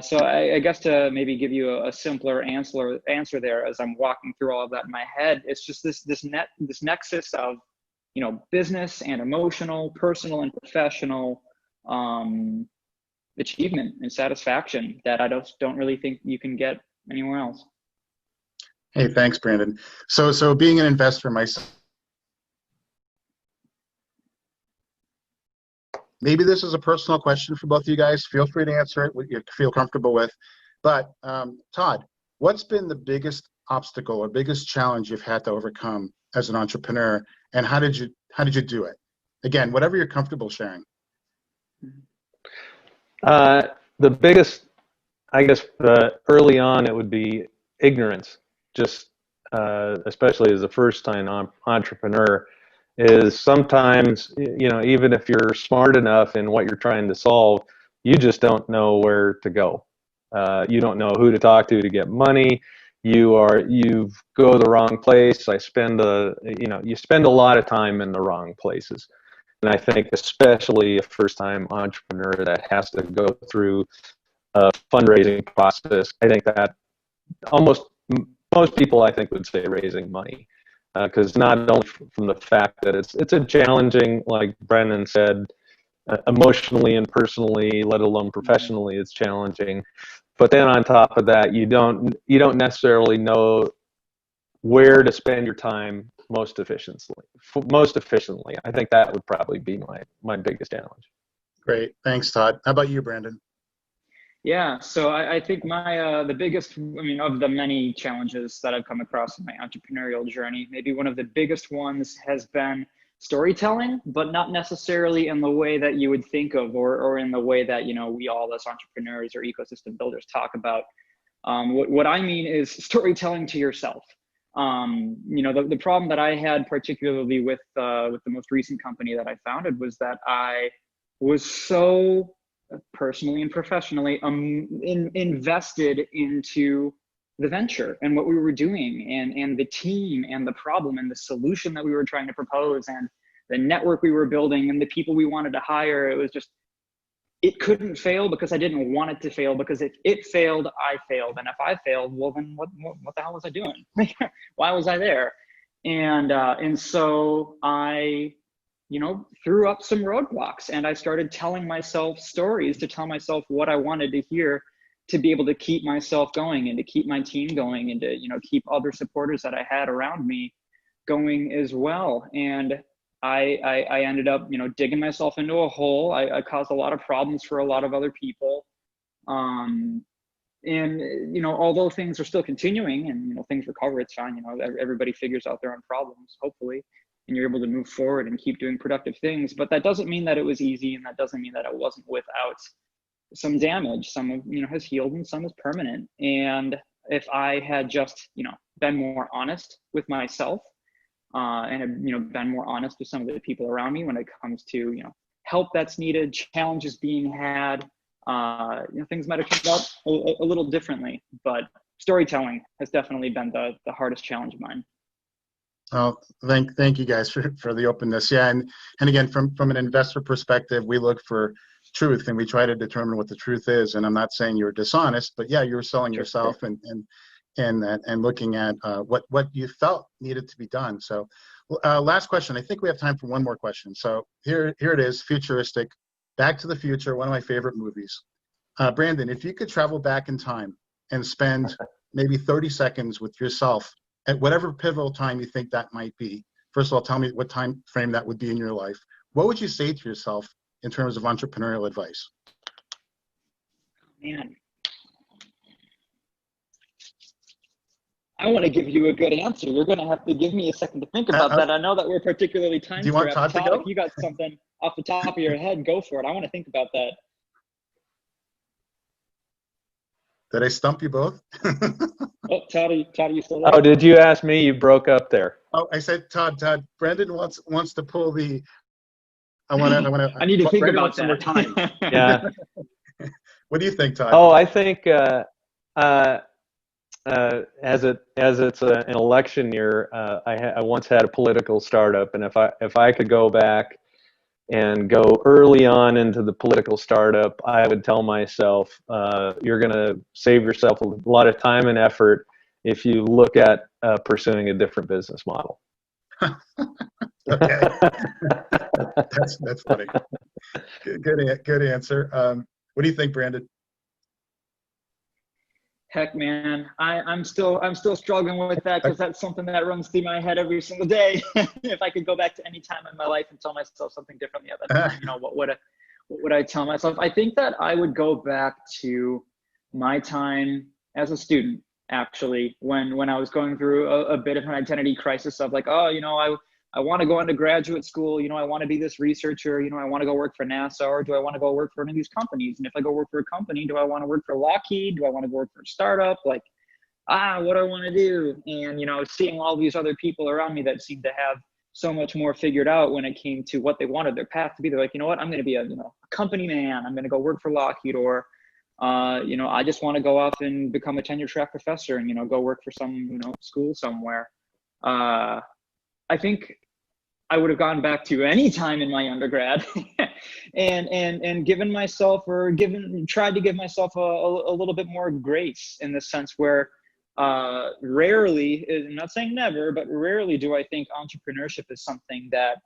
So I guess to maybe give you a simpler answer there, as I'm walking through all of that in my head, it's just this nexus of business and emotional, personal and professional achievement and satisfaction that I don't really think you can get anywhere else. Hey, thanks, Brandon. So being an investor myself, maybe this is a personal question for both of you guys. Feel free to answer it what you feel comfortable with. But Todd, what's been the biggest obstacle or biggest challenge you've had to overcome as an entrepreneur, and how did you do it? Again, whatever you're comfortable sharing. The biggest, I guess, early on, it would be ignorance. Just especially as a first-time entrepreneur, is sometimes, even if you're smart enough in what you're trying to solve, you just don't know where to go. You don't know who to talk to get money. you go the wrong place. You spend a lot of time in the wrong places. And I think especially a first-time entrepreneur that has to go through a fundraising process, I think that most people, I think, would say raising money, because not only from the fact that it's a challenging, like Brendan said, emotionally and personally, let alone professionally, it's challenging. But then on top of that, you don't necessarily know where to spend your time most efficiently. I think that would probably be my biggest challenge. Great, thanks, Todd. How about you, Brandon? Yeah, so I think the biggest, of the many challenges that I've come across in my entrepreneurial journey, maybe one of the biggest ones has been storytelling, but not necessarily in the way that you would think of, or in the way that, we all as entrepreneurs or ecosystem builders talk about. What I mean is storytelling to yourself. The problem that I had particularly with the most recent company that I founded was that I was so personally and professionally invested into the venture and what we were doing and the team and the problem and the solution that we were trying to propose and the network we were building and the people we wanted to hire. It was just, it couldn't fail because I didn't want it to fail, because if it failed, I failed. And if I failed, well, then what the hell was I doing? Why was I there? And so I, threw up some roadblocks, and I started telling myself stories to tell myself what I wanted to hear, to be able to keep myself going and to keep my team going and to, keep other supporters that I had around me going as well. And I ended up, digging myself into a hole. I caused a lot of problems for a lot of other people. And, although things are still continuing and, things recover, it's fine. Everybody figures out their own problems, hopefully, and you're able to move forward and keep doing productive things. But that doesn't mean that it was easy, and that doesn't mean that it wasn't without some damage. Some of, has healed and some is permanent. And if I had just, been more honest with myself, and have, been more honest with some of the people around me when it comes to, help that's needed, challenges being had, things might have turned out a little differently. But storytelling has definitely been the hardest challenge of mine. Oh, thank you guys for the openness. Yeah, and again, from an investor perspective, we look for truth and we try to determine what the truth is. And I'm not saying you're dishonest, but yeah, you were selling yourself and looking at what you felt needed to be done. So last question. I think we have time for one more question. So here it is, futuristic, Back to the Future, one of my favorite movies. Brandon, if you could travel back in time and spend maybe 30 seconds with yourself at whatever pivotal time you think that might be. First of all, tell me what time frame that would be in your life. What would you say to yourself in terms of entrepreneurial advice? Man, I want to give you a good answer. You're going to have to give me a second to think about that. I know that we're particularly time strapped. Do you want Todd to go? If you got something off the top of your head, go for it. I want to think about that. Did I stump you both? Oh, Todd, you still there? Oh, did you ask me? You broke up there. Oh, I said Todd. Brandon wants to pull the. I need to think Brandon about that. Time. Yeah. What do you think, Todd? Oh, I think as it's an election year, I once had a political startup, and if I could go back and go early on into the political startup, I would tell myself, you're going to save yourself a lot of time and effort if you look at pursuing a different business model. Okay. That's funny. Good answer. What do you think, Brandon? Heck, man, I'm still struggling with that, because that's something that runs through my head every single day. If I could go back to any time in my life and tell myself something differently at that time, what would I tell myself? I think that I would go back to my time as a student, actually, when I was going through a bit of an identity crisis of like, I want to go into graduate school, I want to be this researcher, I want to go work for NASA, or do I want to go work for any of these companies? And if I go work for a company, do I want to work for Lockheed? Do I want to go work for a startup? Like, what do I want to do? And, seeing all these other people around me that seemed to have so much more figured out when it came to what they wanted their path to be. They're like, you know what, I'm going to be a company man. I'm going to go work for Lockheed, or I just want to go off and become a tenure track professor and, go work for some, school somewhere. I think I would have gone back to any time in my undergrad and given myself tried to give myself a little bit more grace, in the sense where rarely, I'm not saying never, but rarely do I think entrepreneurship is something that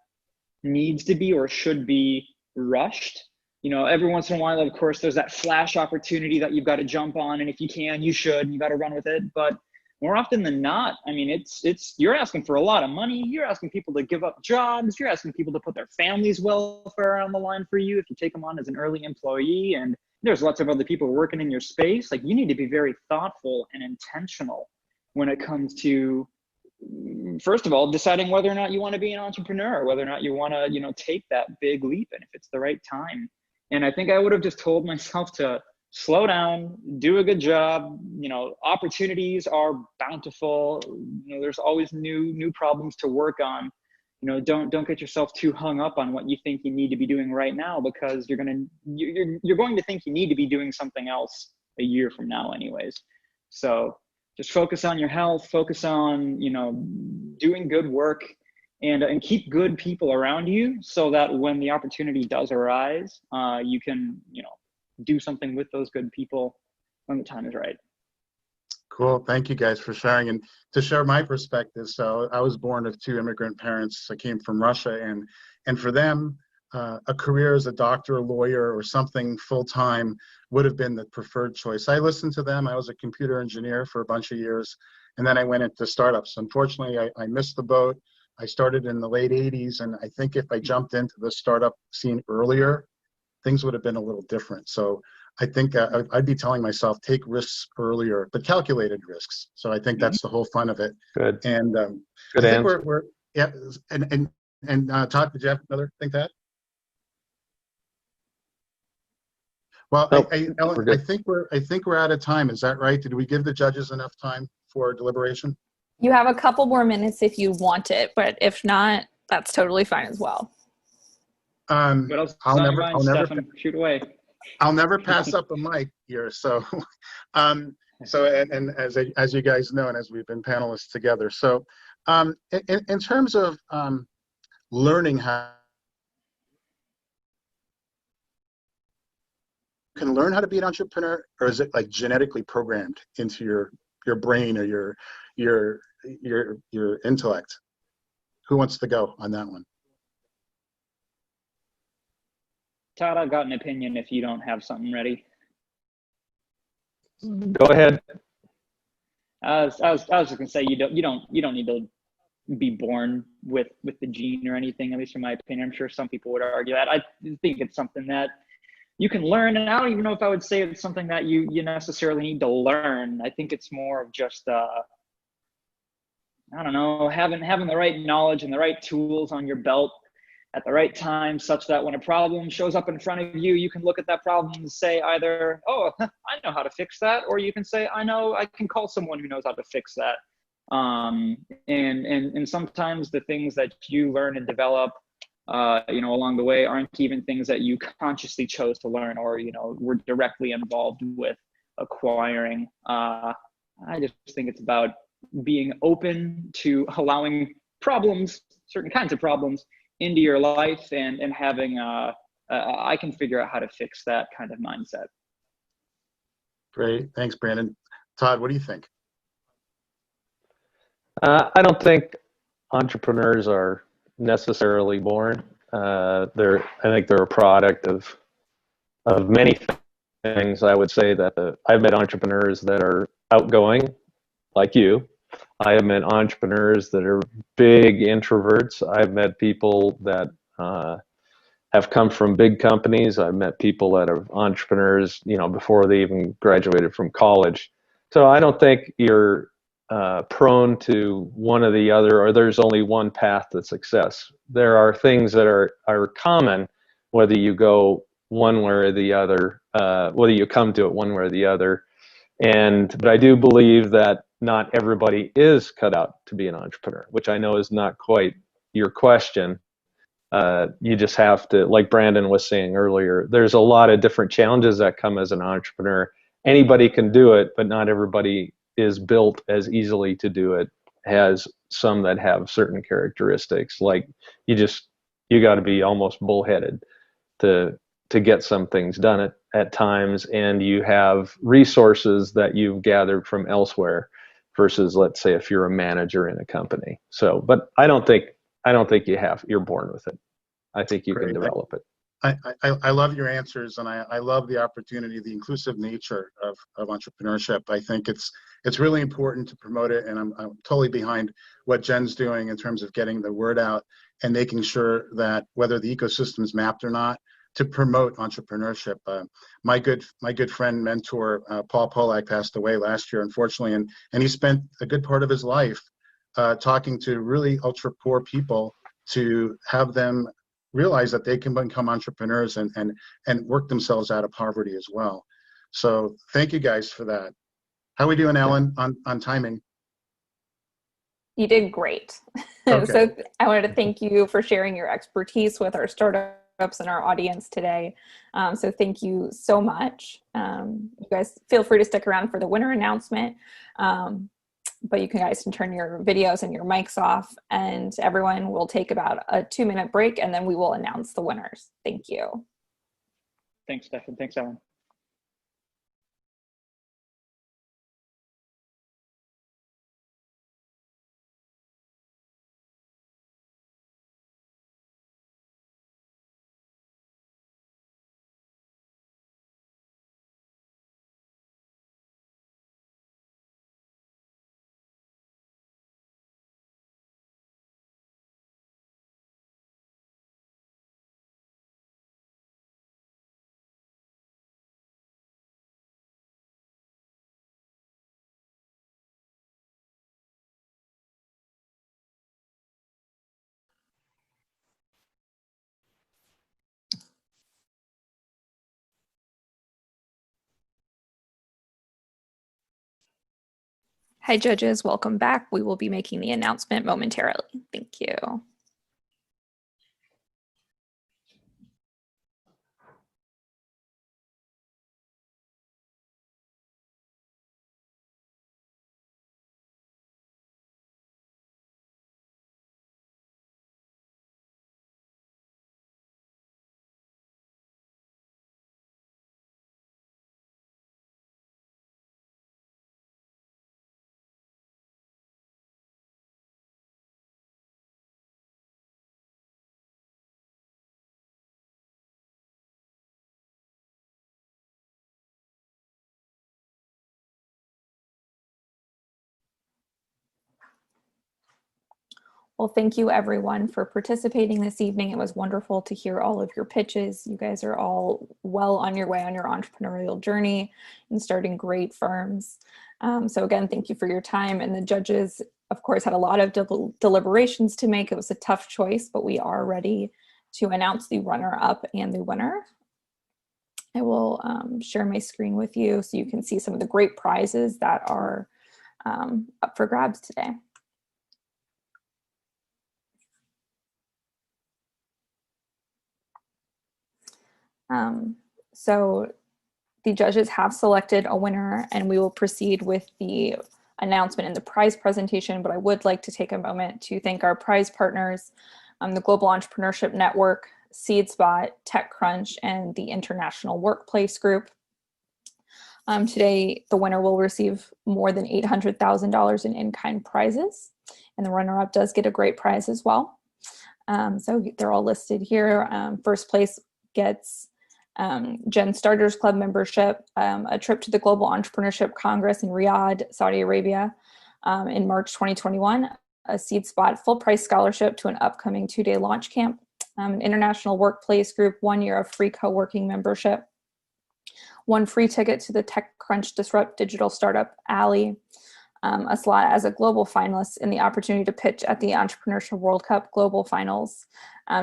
needs to be or should be rushed. Every once in a while, of course, there's that flash opportunity that you've got to jump on, and if you can, you should, and you got to run with it. But more often than not, I mean, you're asking for a lot of money. You're asking people to give up jobs. You're asking people to put their family's welfare on the line for you if you take them on as an early employee. And there's lots of other people working in your space. Like, you need to be very thoughtful and intentional when it comes to, first of all, deciding whether or not you want to be an entrepreneur, whether or not you want to, take that big leap, and if it's the right time. And I think I would have just told myself to slow down, do a good job. Opportunities are bountiful. There's always new problems to work on. Don't get yourself too hung up on what you think you need to be doing right now, because you're going to think you need to be doing something else a year from now anyways. So just focus on your health, focus on, doing good work, and keep good people around you, so that when the opportunity does arise, you can, do something with those good people when the time is right. Cool. Thank you guys for sharing. And to share my perspective, so I was born of two immigrant parents. I came from Russia, and for them, a career as a doctor, a lawyer, or something full-time would have been the preferred choice. I listened to them. I was a computer engineer for a bunch of years, and then I went into startups. Unfortunately, I missed the boat. I started in the late 80s, and I think if I jumped into the startup scene earlier, things would have been a little different. So I think I'd be telling myself, take risks earlier, but calculated risks. So I think that's the whole fun of it. Good. And Good I think answer. we're yeah. And Todd, did you have another thing to add? Well, Nope, Ellen, I think we're out of time. Is that right? Did we give the judges enough time for deliberation? You have a couple more minutes if you want it, but if not, that's totally fine as well. What else? Shoot away. I'll never pass up a mic here. So, and as you guys know, and as we've been panelists together. So, in terms of learning how you can learn how to be an entrepreneur, or is it like genetically programmed into your brain or your intellect? Who wants to go on that one? Todd, I've got an opinion if you don't have something ready. Go ahead. I was just gonna say, you don't need to be born with the gene or anything, at least in my opinion. I'm sure some people would argue that. I think it's something that you can learn, and I don't even know if I would say it's something that you necessarily need to learn. I think it's more of just I don't know, having the right knowledge and the right tools on your belt at the right time, such that when a problem shows up in front of you, you can look at that problem and say either, oh, I know how to fix that, or you can say, I can call someone who knows how to fix that. And sometimes the things that you learn and develop, along the way aren't even things that you consciously chose to learn or, were directly involved with acquiring. I just think it's about being open to allowing problems, certain kinds of problems, into your life and having I can figure out how to fix that kind of mindset. Great. Thanks, Brandon. Todd, what do you think? I don't think entrepreneurs are necessarily born. I think they're a product of many things. I would say that I've met entrepreneurs that are outgoing, like you. I have met entrepreneurs that are big introverts. I've met people that have come from big companies. I've met people that are entrepreneurs, before they even graduated from college. So I don't think you're prone to one or the other, or there's only one path to success. There are things that are common, whether you go one way or the other, whether you come to it one way or the other. But I do believe that not everybody is cut out to be an entrepreneur, which I know is not quite your question. You just have to, like Brandon was saying earlier, there's a lot of different challenges that come as an entrepreneur. Anybody can do it, but not everybody is built as easily to do it. Has some that have certain characteristics, like you got to be almost bullheaded to get some things done at times, and you have resources that you've gathered from elsewhere versus, let's say, if you're a manager in a company. So, but I don't think you're born with it. I think you can develop it. I love your answers, and I love the opportunity, the inclusive nature of entrepreneurship. I think it's really important to promote it, and I'm totally behind what Jen's doing in terms of getting the word out and making sure that whether the ecosystem is mapped or not, to promote entrepreneurship. My good friend, mentor, Paul Polak passed away last year, unfortunately, and he spent a good part of his life talking to really ultra poor people to have them realize that they can become entrepreneurs and work themselves out of poverty as well. So thank you guys for that. How are we doing, Ellen, on timing? You did great. Okay. So I wanted to thank you for sharing your expertise with our startups and our audience today. So thank you so much. You guys feel free to stick around for the winner announcement. But you guys can turn your videos and your mics off, and everyone will take about a 2-minute break, and then we will announce the winners. Thank you. Thanks, Stefan. Thanks, Ellen. Hi, judges. Welcome back. We will be making the announcement momentarily. Thank you. Well, thank you everyone for participating this evening. It was wonderful to hear all of your pitches. You guys are all well on your way on your entrepreneurial journey and starting great firms. So again, thank you for your time. And the judges, of course, had a lot of deliberations to make. It was a tough choice, but we are ready to announce the runner-up and the winner. I will share my screen with you so you can see some of the great prizes that are up for grabs today. So the judges have selected a winner, and we will proceed with the announcement and the prize presentation, but I would like to take a moment to thank our prize partners, the Global Entrepreneurship Network, SeedSpot, TechCrunch, and the International Workplace Group. Today, the winner will receive more than $800,000 in in-kind prizes, and the runner-up does get a great prize as well. So they're all listed here. First place gets Gen Starters Club membership, a trip to the Global Entrepreneurship Congress in Riyadh, Saudi Arabia in March 2021, a SeedSpot full price scholarship to an upcoming 2-day launch camp, an International Workplace Group 1 year of free co-working membership, 1 free ticket to the TechCrunch Disrupt Digital Startup Alley, a slot as a global finalist, and the opportunity to pitch at the Entrepreneurship World Cup Global Finals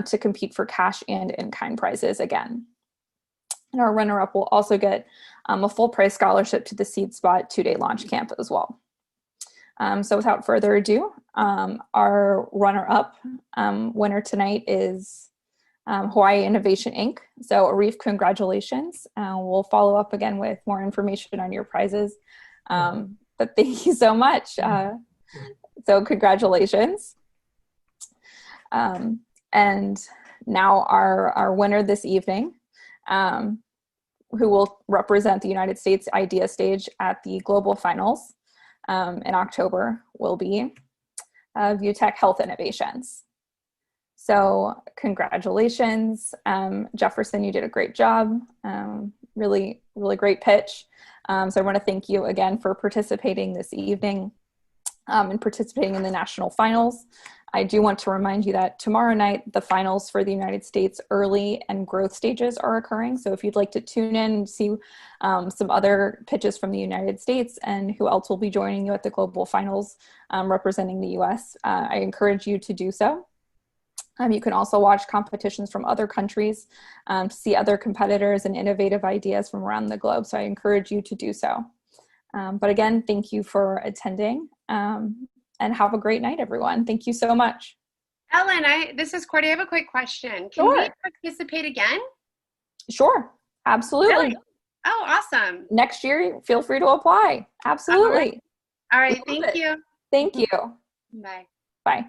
to compete for cash and in-kind prizes again. And our runner-up will also get a full price scholarship to the SeedSpot 2-day launch camp as well. So without further ado, our runner-up winner tonight is Hawaii Innovation Inc. So Arif, congratulations. We'll follow up again with more information on your prizes. But thank you so much. So congratulations. And now our winner this evening, who will represent the United States Idea Stage at the Global Finals in October, will be ViewTech Health Innovations. So congratulations. Jefferson, you did a great job. Really, really great pitch. So I want to thank you again for participating this evening and participating in the national finals. I do want to remind you that tomorrow night, the finals for the United States early and growth stages are occurring. So if you'd like to tune in and see some other pitches from the United States and who else will be joining you at the global finals representing the US, I encourage you to do so. You can also watch competitions from other countries, see other competitors and innovative ideas from around the globe. So I encourage you to do so. But again, thank you for attending and have a great night, everyone. Thank you so much. Ellen, this is Courtney. I have a quick question. Can we participate again? Sure, absolutely. Really? Oh, awesome. Next year, feel free to apply. Absolutely. All right. Thank you. Thank you. Bye. Bye.